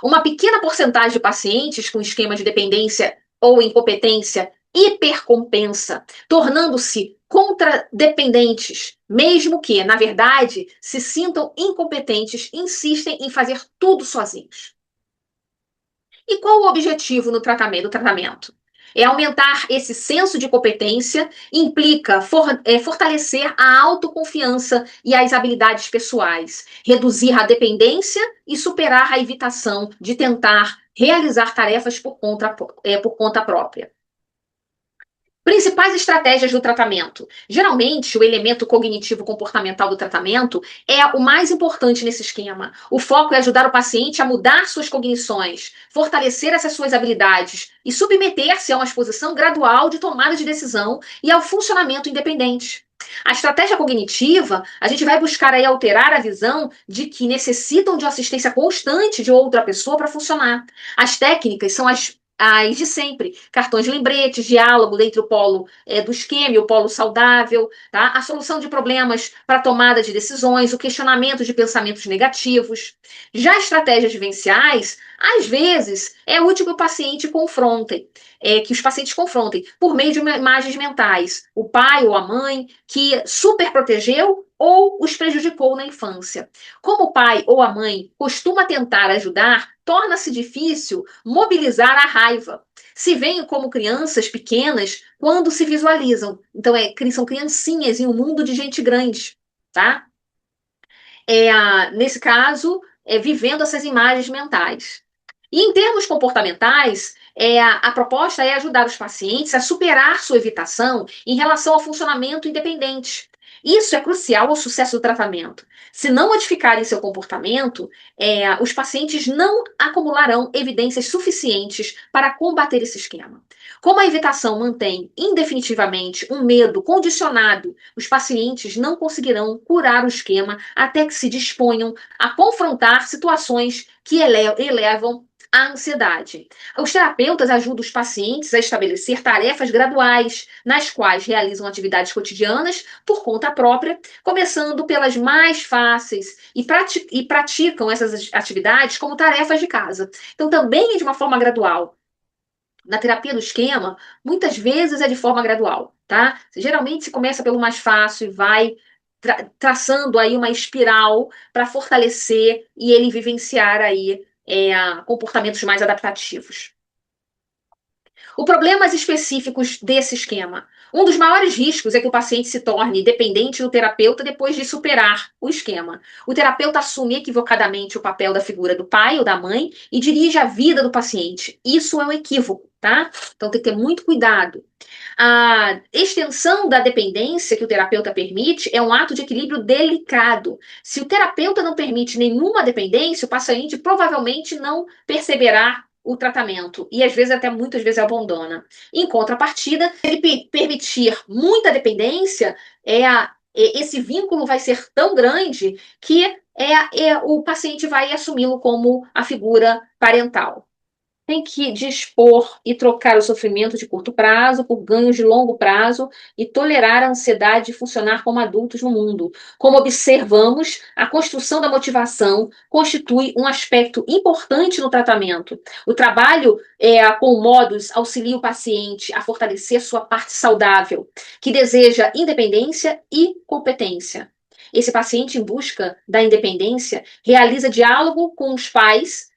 Uma pequena porcentagem de pacientes com esquema de dependência ou incompetência hipercompensa, tornando-se contradependentes, mesmo que, na verdade, se sintam incompetentes, insistem em fazer tudo sozinhos. E qual o objetivo no tratamento? É aumentar esse senso de competência, implica fortalecer a autoconfiança e as habilidades pessoais, reduzir a dependência e superar a evitação de tentar realizar tarefas por conta própria. Principais estratégias do tratamento. Geralmente, o elemento cognitivo-comportamental do tratamento é o mais importante nesse esquema. O foco é ajudar o paciente a mudar suas cognições, fortalecer essas suas habilidades e submeter-se a uma exposição gradual de tomada de decisão e ao funcionamento independente. A estratégia cognitiva, a gente vai buscar aí alterar a visão de que necessitam de assistência constante de outra pessoa para funcionar. As técnicas são as de sempre, cartões de lembretes, diálogo entre o polo do esquema e o polo saudável, tá? A solução de problemas para tomada de decisões, o questionamento de pensamentos negativos. Já estratégias vivenciais, às vezes, é útil que o paciente confrontem, que os pacientes confrontem por meio de imagens mentais, o pai ou a mãe que super protegeu ou os prejudicou na infância. Como o pai ou a mãe costuma tentar ajudar, torna-se difícil mobilizar a raiva. Se veem como crianças pequenas quando se visualizam. Então, são criancinhas em um mundo de gente grande, tá? Nesse caso, vivendo essas imagens mentais. E em termos comportamentais, a proposta é ajudar os pacientes a superar sua evitação em relação ao funcionamento independente. Isso é crucial ao sucesso do tratamento. Se não modificarem seu comportamento, os pacientes não acumularão evidências suficientes para combater esse esquema. Como a evitação mantém indefinitivamente um medo condicionado, os pacientes não conseguirão curar o esquema até que se disponham a confrontar situações que elevam a ansiedade. Os terapeutas ajudam os pacientes a estabelecer tarefas graduais, nas quais realizam atividades cotidianas por conta própria, começando pelas mais fáceis e praticam essas atividades como tarefas de casa. Então, também é de uma forma gradual. Na terapia do esquema, muitas vezes é de forma gradual, tá? Geralmente se começa pelo mais fácil e vai traçando aí uma espiral para fortalecer e ele vivenciar aí comportamentos mais adaptativos. Os problemas específicos desse esquema. Um dos maiores riscos é que o paciente se torne dependente do terapeuta depois de superar o esquema. O terapeuta assume equivocadamente o papel da figura do pai ou da mãe e dirige a vida do paciente. Isso é um equívoco, tá? Então tem que ter muito cuidado. A extensão da dependência que o terapeuta permite é um ato de equilíbrio delicado. Se o terapeuta não permite nenhuma dependência, o paciente provavelmente não perceberá o tratamento e às vezes até muitas vezes abandona. Em contrapartida, se ele permitir muita dependência, esse vínculo vai ser tão grande que o paciente vai assumi-lo como a figura parental. Tem que dispor e trocar o sofrimento de curto prazo por ganhos de longo prazo e tolerar a ansiedade de funcionar como adultos no mundo. Como observamos, a construção da motivação constitui um aspecto importante no tratamento. O trabalho com modos auxilia o paciente a fortalecer sua parte saudável, que deseja independência e competência. Esse paciente em busca da independência realiza diálogo com os pais,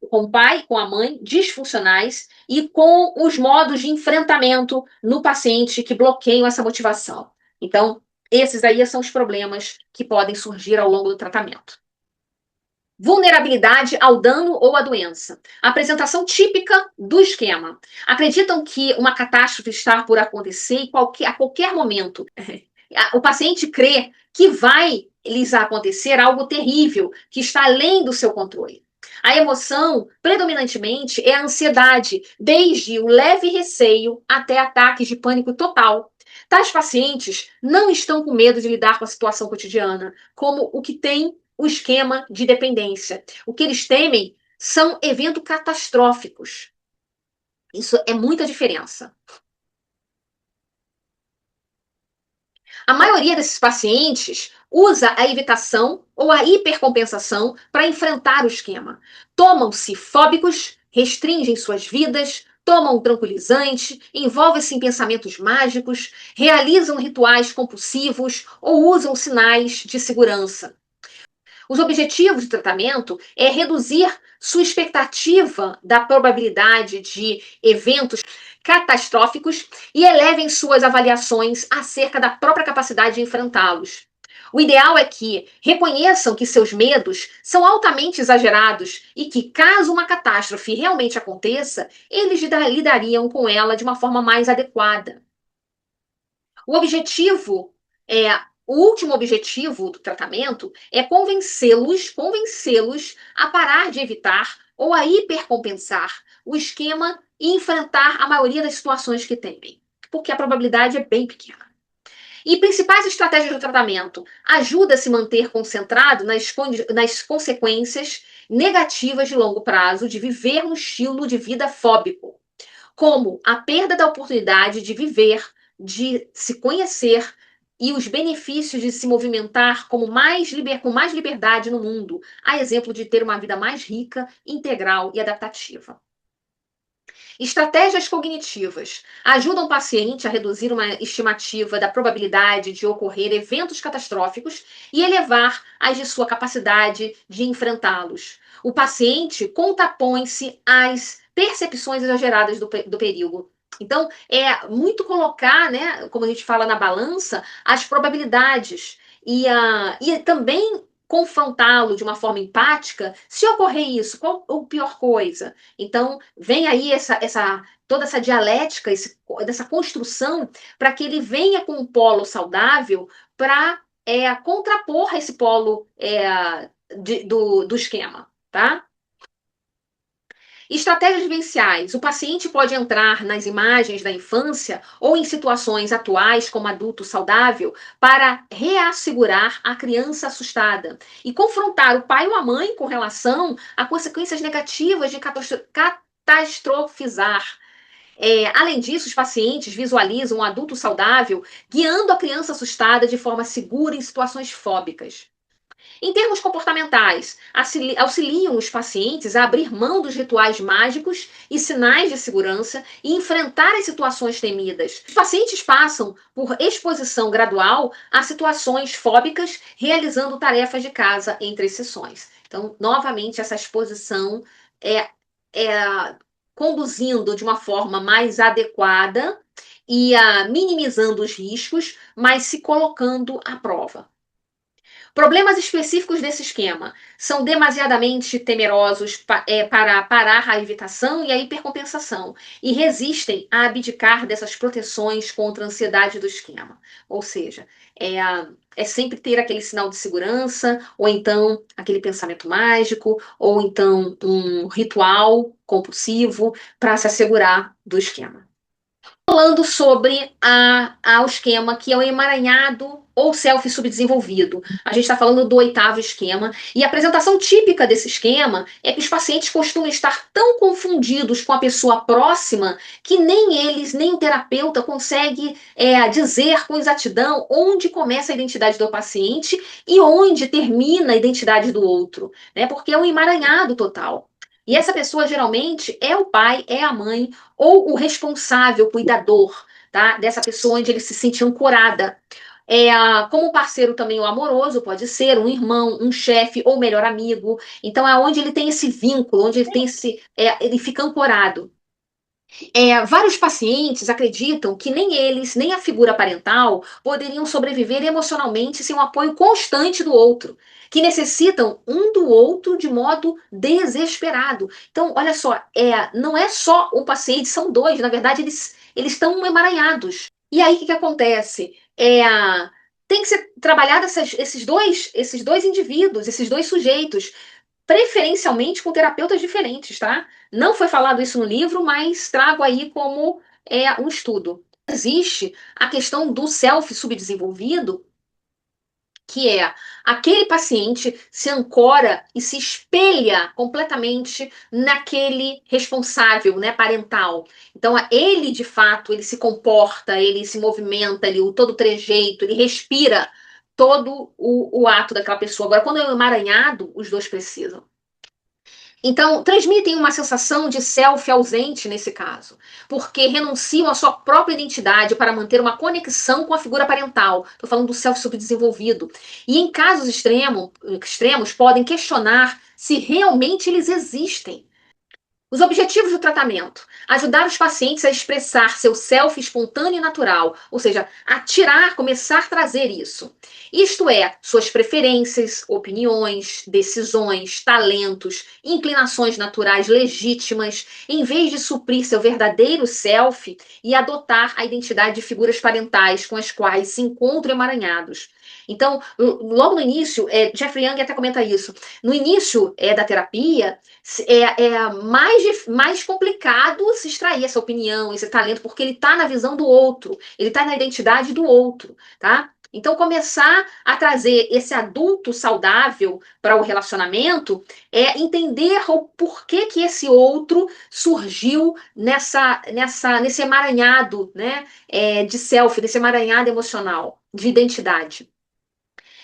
com o pai, com a mãe, disfuncionais e com os modos de enfrentamento no paciente que bloqueiam essa motivação. Então, esses aí são os problemas que podem surgir ao longo do tratamento. Vulnerabilidade ao dano ou à doença. Apresentação típica do esquema. Acreditam que uma catástrofe está por acontecer a qualquer momento. O paciente crê que vai lhes acontecer algo terrível, que está além do seu controle. A emoção, predominantemente, é a ansiedade, desde o leve receio até ataques de pânico total. Tais pacientes não estão com medo de lidar com a situação cotidiana, como o que tem o esquema de dependência. O que eles temem são eventos catastróficos. Isso é muita diferença. A maioria desses pacientes usa a evitação ou a hipercompensação para enfrentar o esquema. Tomam-se fóbicos, restringem suas vidas, tomam tranquilizante, envolvem-se em pensamentos mágicos, realizam rituais compulsivos ou usam sinais de segurança. Os objetivos do tratamento é reduzir sua expectativa da probabilidade de eventos catastróficos e elevem suas avaliações acerca da própria capacidade de enfrentá-los. O ideal é que reconheçam que seus medos são altamente exagerados e que, caso uma catástrofe realmente aconteça, eles lidariam com ela de uma forma mais adequada. O objetivo é o último objetivo do tratamento é convencê-los a parar de evitar ou a hipercompensar o esquema e enfrentar a maioria das situações que temem, porque a probabilidade é bem pequena. E principais estratégias do tratamento. Ajuda a se manter concentrado nas consequências negativas de longo prazo de viver um estilo de vida fóbico, como a perda da oportunidade de viver, de se conhecer e os benefícios de se movimentar com mais liberdade no mundo, a exemplo de ter uma vida mais rica, integral e adaptativa. Estratégias cognitivas ajudam o paciente a reduzir uma estimativa da probabilidade de ocorrer eventos catastróficos e elevar as de sua capacidade de enfrentá-los. O paciente contrapõe-se às percepções exageradas do perigo. Então, é muito colocar, né, como a gente fala na balança, as probabilidades e também confrontá-lo de uma forma empática. Se ocorrer isso, qual a pior coisa? Então, vem aí toda essa dialética, dessa construção, para que ele venha com um polo saudável para contrapor esse polo do esquema, tá? Estratégias vivenciais. O paciente pode entrar nas imagens da infância ou em situações atuais como adulto saudável para reassegurar a criança assustada e confrontar o pai ou a mãe com relação a consequências negativas de catastrofizar. Além disso, os pacientes visualizam um adulto saudável guiando a criança assustada de forma segura em situações fóbicas. Em termos comportamentais, auxiliam os pacientes a abrir mão dos rituais mágicos e sinais de segurança e enfrentar as situações temidas. Os pacientes passam por exposição gradual a situações fóbicas, realizando tarefas de casa entre as sessões. Então, novamente, essa exposição é conduzindo de uma forma mais adequada e minimizando os riscos, mas se colocando à prova. Problemas específicos desse esquema são demasiadamente temerosos para parar a evitação e a hipercompensação e resistem a abdicar dessas proteções contra a ansiedade do esquema. Ou seja, é sempre ter aquele sinal de segurança, ou então aquele pensamento mágico, ou então um ritual compulsivo para se assegurar do esquema. Falando sobre o esquema que é o emaranhado ou self subdesenvolvido. A gente está falando do oitavo esquema, e a apresentação típica desse esquema é que os pacientes costumam estar tão confundidos com a pessoa próxima que nem eles, nem o terapeuta consegue dizer com exatidão onde começa a identidade do paciente e onde termina a identidade do outro, né? Porque é um emaranhado total. E essa pessoa geralmente é o pai, é a mãe ou o responsável, cuidador, tá? Dessa pessoa onde ele se sente ancorada. Como parceiro também o amoroso, pode ser um irmão, um chefe ou melhor amigo. Então é onde ele tem esse vínculo, onde ele tem ele fica ancorado. Vários pacientes acreditam que nem eles, nem a figura parental poderiam sobreviver emocionalmente sem o apoio constante do outro, que necessitam um do outro de modo desesperado. Então, olha só, não é só um paciente, são dois, na verdade, eles estão emaranhados. E aí, o que acontece? Tem que ser trabalhado esses dois indivíduos, esses dois sujeitos, preferencialmente com terapeutas diferentes, tá? Não foi falado isso no livro, mas trago aí como um estudo. Existe a questão do self subdesenvolvido, que é aquele paciente se ancora e se espelha completamente naquele responsável, né, parental. Então, ele, de fato, ele se comporta, ele se movimenta, todo o trejeito, ele respira todo o ato daquela pessoa. Agora, quando é um emaranhado, os dois precisam. Então, transmitem uma sensação de self ausente nesse caso, porque renunciam à sua própria identidade para manter uma conexão com a figura parental. Estou falando do self subdesenvolvido. E em casos extremos, podem questionar se realmente eles existem. Os objetivos do tratamento: ajudar os pacientes a expressar seu self espontâneo e natural, ou seja, começar a trazer isso. Isto é, suas preferências, opiniões, decisões, talentos, inclinações naturais legítimas, em vez de suprir seu verdadeiro self e adotar a identidade de figuras parentais com as quais se encontram emaranhados. Então, logo no início, Jeffrey Young até comenta isso, no início da terapia, mais complicado se extrair essa opinião, esse talento, porque ele está na visão do outro, ele está na identidade do outro, tá? Então, começar a trazer esse adulto saudável para o relacionamento é entender o porquê que esse outro surgiu nesse emaranhado, né, de self, desse emaranhado emocional, de identidade.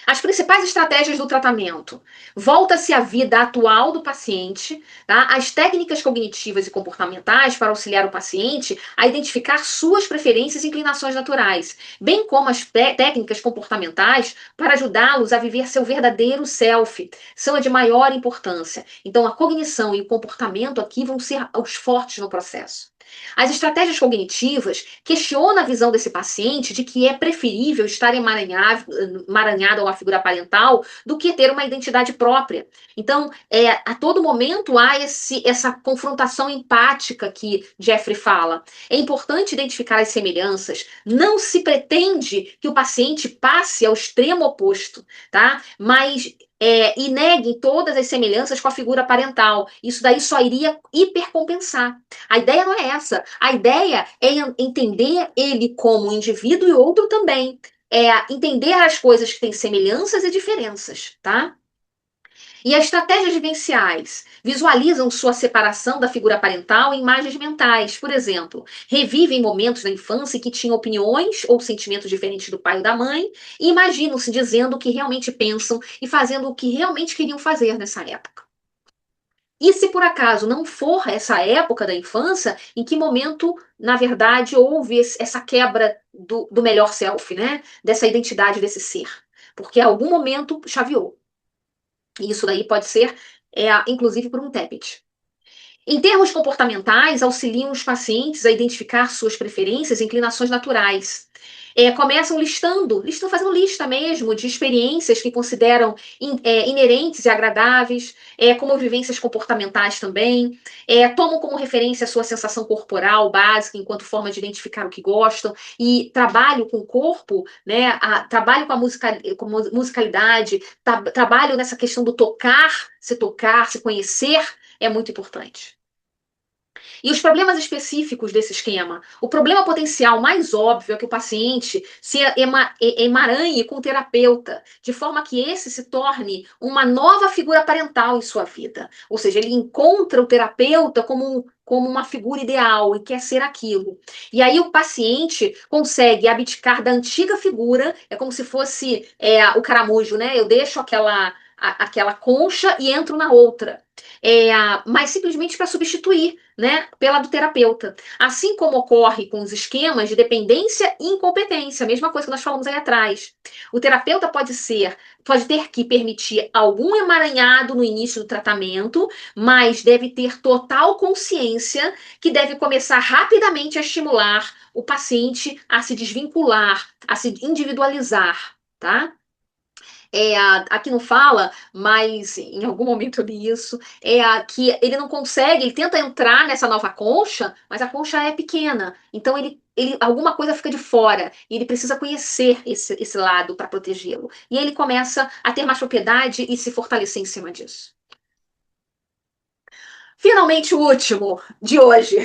As principais estratégias do tratamento. Volta-se à vida atual do paciente, tá? As técnicas cognitivas e comportamentais para auxiliar o paciente a identificar suas preferências e inclinações naturais, bem como as técnicas comportamentais para ajudá-los a viver seu verdadeiro self, são de maior importância. Então, a cognição e o comportamento aqui vão ser os fortes no processo. As estratégias cognitivas questionam a visão desse paciente de que é preferível estar emaranhado a uma figura parental do que ter uma identidade própria. Então, a todo momento há essa confrontação empática que Jeffrey fala. É importante identificar as semelhanças. Não se pretende que o paciente passe ao extremo oposto, tá? Mas e neguem todas as semelhanças com a figura parental. Isso daí só iria hipercompensar. A ideia não é essa. A ideia é entender ele como indivíduo e outro também. É entender as coisas que têm semelhanças e diferenças, tá? E as estratégias vivenciais visualizam sua separação da figura parental em imagens mentais. Por exemplo, revivem momentos da infância que tinham opiniões ou sentimentos diferentes do pai ou da mãe e imaginam-se dizendo o que realmente pensam e fazendo o que realmente queriam fazer nessa época. E se por acaso não for essa época da infância, em que momento, na verdade, houve essa quebra do melhor self, né? Dessa identidade desse ser? Porque em algum momento chaveou. E isso daí pode ser, inclusive, por um TEPT. Em termos comportamentais, auxiliam os pacientes a identificar suas preferências e inclinações naturais. Começam listam fazendo lista mesmo de experiências que consideram inerentes e agradáveis, como vivências comportamentais também, tomam como referência a sua sensação corporal básica enquanto forma de identificar o que gostam, e trabalho com o corpo, né, trabalho com musicalidade, trabalho nessa questão do tocar, se conhecer, é muito importante. E os problemas específicos desse esquema? O problema potencial mais óbvio é que o paciente se emaranhe com o terapeuta, de forma que esse se torne uma nova figura parental em sua vida. Ou seja, ele encontra o terapeuta como uma figura ideal e quer ser aquilo. E aí o paciente consegue abdicar da antiga figura, é como se fosse o caramujo, né? Eu deixo aquela concha e entro na outra. Mas simplesmente para substituir, né, pela do terapeuta. Assim como ocorre com os esquemas de dependência e incompetência, a mesma coisa que nós falamos aí atrás. O terapeuta pode ter que permitir algum emaranhado no início do tratamento, mas deve ter total consciência que deve começar rapidamente a estimular o paciente a se desvincular, a se individualizar, tá? Aqui não fala, mas em algum momento eu li isso, que ele não consegue, ele tenta entrar nessa nova concha, mas a concha é pequena, então alguma coisa fica de fora, e ele precisa conhecer esse lado para protegê-lo. E ele começa a ter mais propriedade e se fortalecer em cima disso. Finalmente, o último de hoje.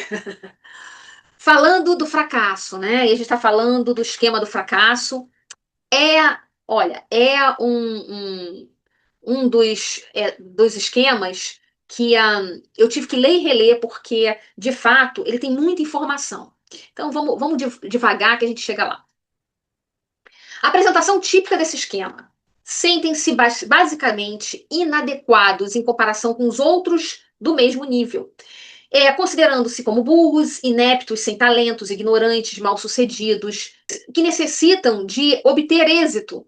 Falando do fracasso, né? E a gente está falando do esquema do fracasso. É, olha, dos esquemas que eu tive que ler e reler, porque, de fato, ele tem muita informação. Então, vamos devagar que a gente chega lá. A apresentação típica desse esquema. Sentem-se basicamente inadequados em comparação com os outros do mesmo nível. Considerando-se como burros, ineptos, sem talentos, ignorantes, mal-sucedidos, que necessitam de obter êxito.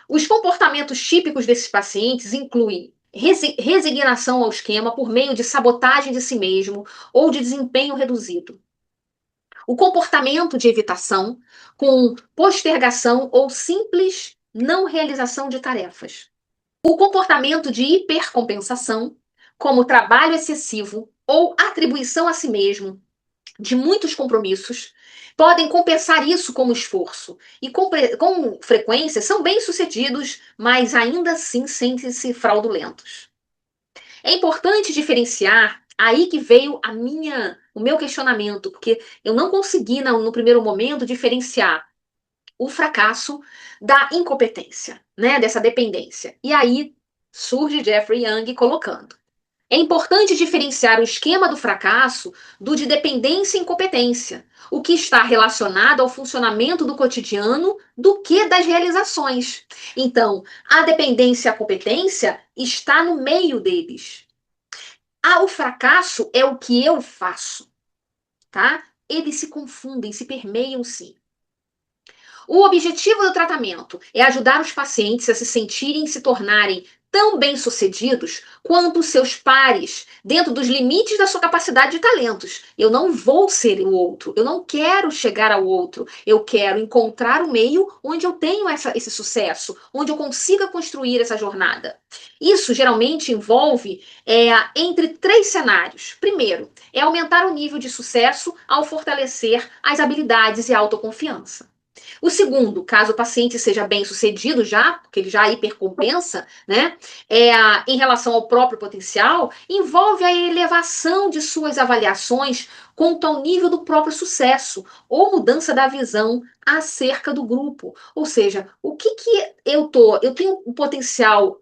Os comportamentos típicos desses pacientes incluem resignação ao esquema por meio de sabotagem de si mesmo ou de desempenho reduzido. O comportamento de evitação com postergação ou simples não realização de tarefas. O comportamento de hipercompensação, como trabalho excessivo ou atribuição a si mesmo, de muitos compromissos, podem compensar isso como esforço e com frequência são bem-sucedidos, mas ainda assim sentem-se fraudulentos. É importante diferenciar, aí que veio o meu questionamento, porque eu não consegui no primeiro momento diferenciar o fracasso da incompetência, né, dessa dependência. E aí surge Jeffrey Young colocando: é importante diferenciar o esquema do fracasso do de dependência e incompetência, o que está relacionado ao funcionamento do cotidiano do que das realizações. Então, a dependência e a competência está no meio deles. O fracasso é o que eu faço, tá? Eles se confundem, se permeiam sim. O objetivo do tratamento é ajudar os pacientes a se sentirem e se tornarem tão bem-sucedidos quanto os seus pares, dentro dos limites da sua capacidade e talentos. Eu não vou ser o outro, eu não quero chegar ao outro, eu quero encontrar o meio onde eu tenho esse sucesso, onde eu consiga construir essa jornada. Isso geralmente envolve entre três cenários. Primeiro, é aumentar o nível de sucesso ao fortalecer as habilidades e a autoconfiança. O segundo, caso o paciente seja bem sucedido já, porque ele já hipercompensa, né, em relação ao próprio potencial, envolve a elevação de suas avaliações quanto ao nível do próprio sucesso, ou mudança da visão acerca do grupo. Ou seja, o que eu tenho um potencial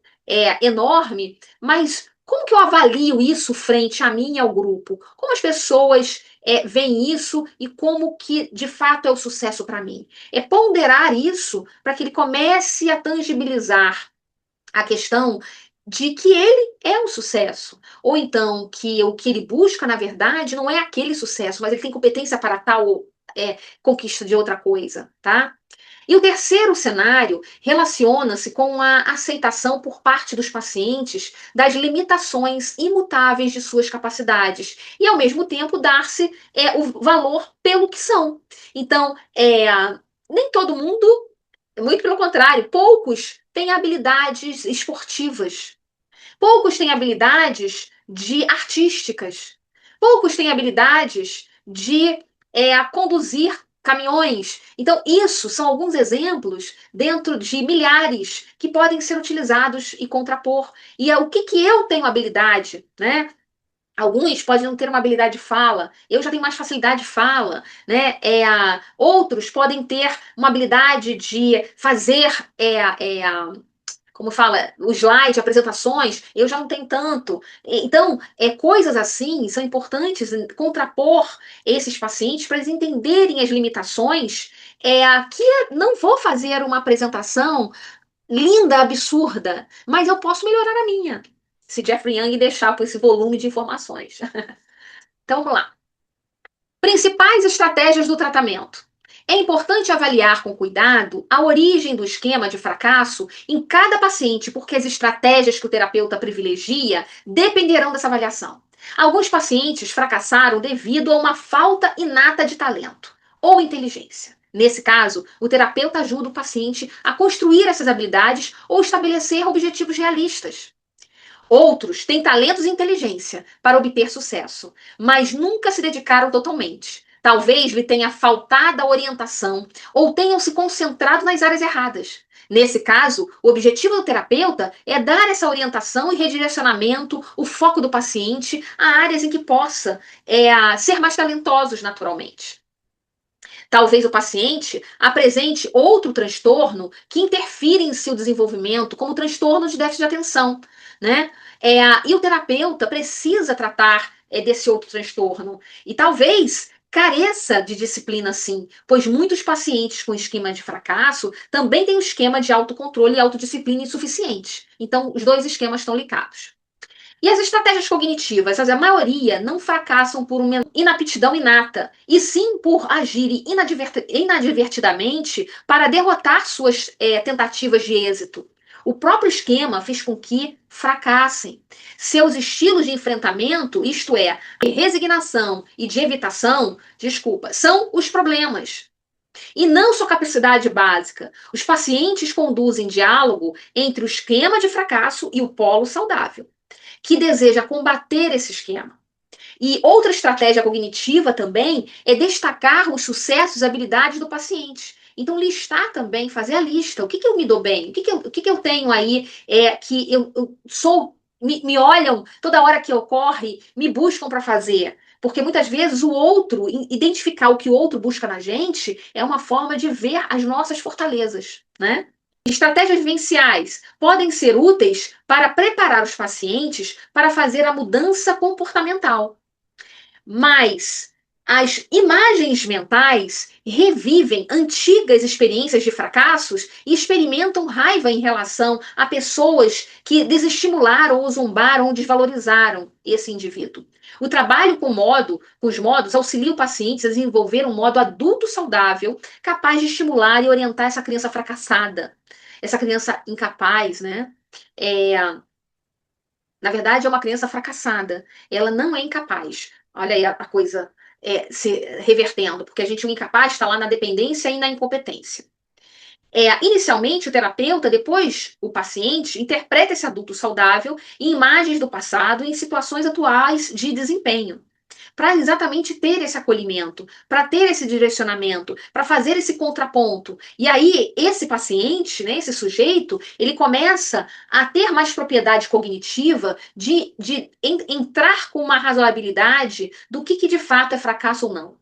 enorme, mas como que eu avalio isso frente a mim e ao grupo? Como as pessoas veem isso e como que de fato é o sucesso para mim? É ponderar isso para que ele comece a tangibilizar a questão de que ele é um sucesso. Ou então que o que ele busca, na verdade, não é aquele sucesso, mas ele tem competência para tal conquista de outra coisa, tá? E o terceiro cenário relaciona-se com a aceitação por parte dos pacientes das limitações imutáveis de suas capacidades e, ao mesmo tempo, dar-se o valor pelo que são. Então, nem todo mundo, muito pelo contrário, poucos têm habilidades esportivas, poucos têm habilidades artísticas, poucos têm habilidades de conduzir caminhões. Então, isso são alguns exemplos dentro de milhares que podem ser utilizados e contrapor. E é o que eu tenho habilidade, né? Alguns podem não ter uma habilidade de fala, eu já tenho mais facilidade de fala, né? Outros podem ter uma habilidade de fazer como fala, os slides, apresentações, eu já não tenho tanto. Então, coisas assim são importantes contrapor esses pacientes para eles entenderem as limitações. Que não vou fazer uma apresentação linda, absurda, mas eu posso melhorar a minha. Se Jeffrey Young deixar com esse volume de informações. Então, vamos lá. Principais estratégias do tratamento. É importante avaliar com cuidado a origem do esquema de fracasso em cada paciente, porque as estratégias que o terapeuta privilegia dependerão dessa avaliação. Alguns pacientes fracassaram devido a uma falta inata de talento ou inteligência. Nesse caso, o terapeuta ajuda o paciente a construir essas habilidades ou estabelecer objetivos realistas. Outros têm talentos e inteligência para obter sucesso, mas nunca se dedicaram totalmente. Talvez lhe tenha faltado a orientação ou tenham se concentrado nas áreas erradas. Nesse caso, o objetivo do terapeuta é dar essa orientação e redirecionamento, o foco do paciente a áreas em que possa ser mais talentosos naturalmente. Talvez o paciente apresente outro transtorno que interfira em seu desenvolvimento, como transtorno de déficit de atenção, né? E o terapeuta precisa tratar desse outro transtorno. E talvez careça de disciplina, sim, pois muitos pacientes com esquema de fracasso também têm um esquema de autocontrole e autodisciplina insuficiente. Então, os dois esquemas estão ligados. E as estratégias cognitivas, a maioria não fracassam por uma inaptidão inata, e sim por agirem inadvertidamente para derrotar suas tentativas de êxito. O próprio esquema fez com que fracassem. Seus estilos de enfrentamento, isto é, de resignação e de evitação, são os problemas. E não sua capacidade básica. Os pacientes conduzem diálogo entre o esquema de fracasso e o polo saudável que deseja combater esse esquema. E outra estratégia cognitiva também é destacar os sucessos e habilidades do paciente. Então, listar também, fazer a lista. O que, que eu me dou bem? O que eu tenho aí que eu sou. Me olham toda hora que ocorre, me buscam para fazer. Porque muitas vezes o outro, identificar o que o outro busca na gente, é uma forma de ver as nossas fortalezas, né? Estratégias vivenciais podem ser úteis para preparar os pacientes para fazer a mudança comportamental. Mas as imagens mentais revivem antigas experiências de fracassos e experimentam raiva em relação a pessoas que desestimularam ou zombaram ou desvalorizaram esse indivíduo. O trabalho com os modos auxilia o paciente a desenvolver um modo adulto saudável, capaz de estimular e orientar essa criança fracassada, essa criança incapaz, né? É, na verdade, é uma criança fracassada. Ela não é incapaz. Olha aí a coisa se revertendo, porque a gente, o incapaz está lá na dependência e na incompetência. Inicialmente, o terapeuta, depois o paciente, interpreta esse adulto saudável em imagens do passado e em situações atuais de desempenho para exatamente ter esse acolhimento, para ter esse direcionamento, para fazer esse contraponto. E aí, esse paciente, né, esse sujeito, ele começa a ter mais propriedade cognitiva de entrar com uma razoabilidade do que de fato é fracasso ou não.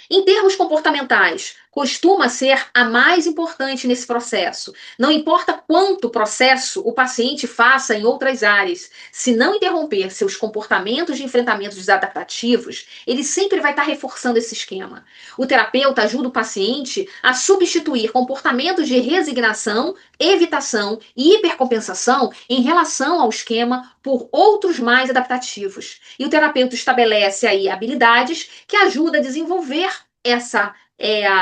Em termos comportamentais, costuma ser a mais importante nesse processo. Não importa quanto processo o paciente faça em outras áreas, se não interromper seus comportamentos de enfrentamento desadaptativos, ele sempre vai estar reforçando esse esquema. O terapeuta ajuda o paciente a substituir comportamentos de resignação, evitação e hipercompensação em relação ao esquema por outros mais adaptativos. E o terapeuta estabelece aí habilidades que ajudam a desenvolver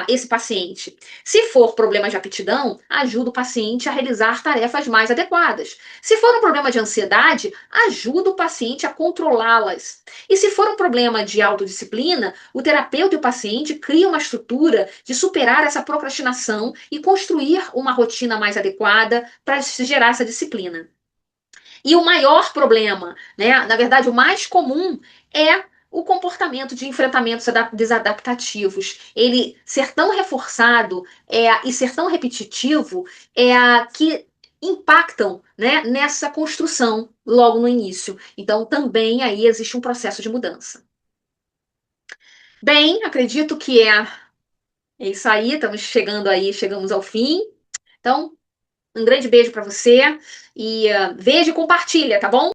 esse paciente. Se for problema de aptidão, ajuda o paciente a realizar tarefas mais adequadas. Se for um problema de ansiedade, ajuda o paciente a controlá-las. E se for um problema de autodisciplina, o terapeuta e o paciente criam uma estrutura de superar essa procrastinação e construir uma rotina mais adequada para gerar essa disciplina. E o maior problema, né, na verdade, o mais comum é o comportamento de enfrentamentos desadaptativos. Ele ser tão reforçado e ser tão repetitivo que impactam, né, nessa construção logo no início. Então, também aí existe um processo de mudança. Bem, acredito que é isso aí, estamos chegando aí, chegamos ao fim. Então, um grande beijo para você e veja e compartilha, tá bom?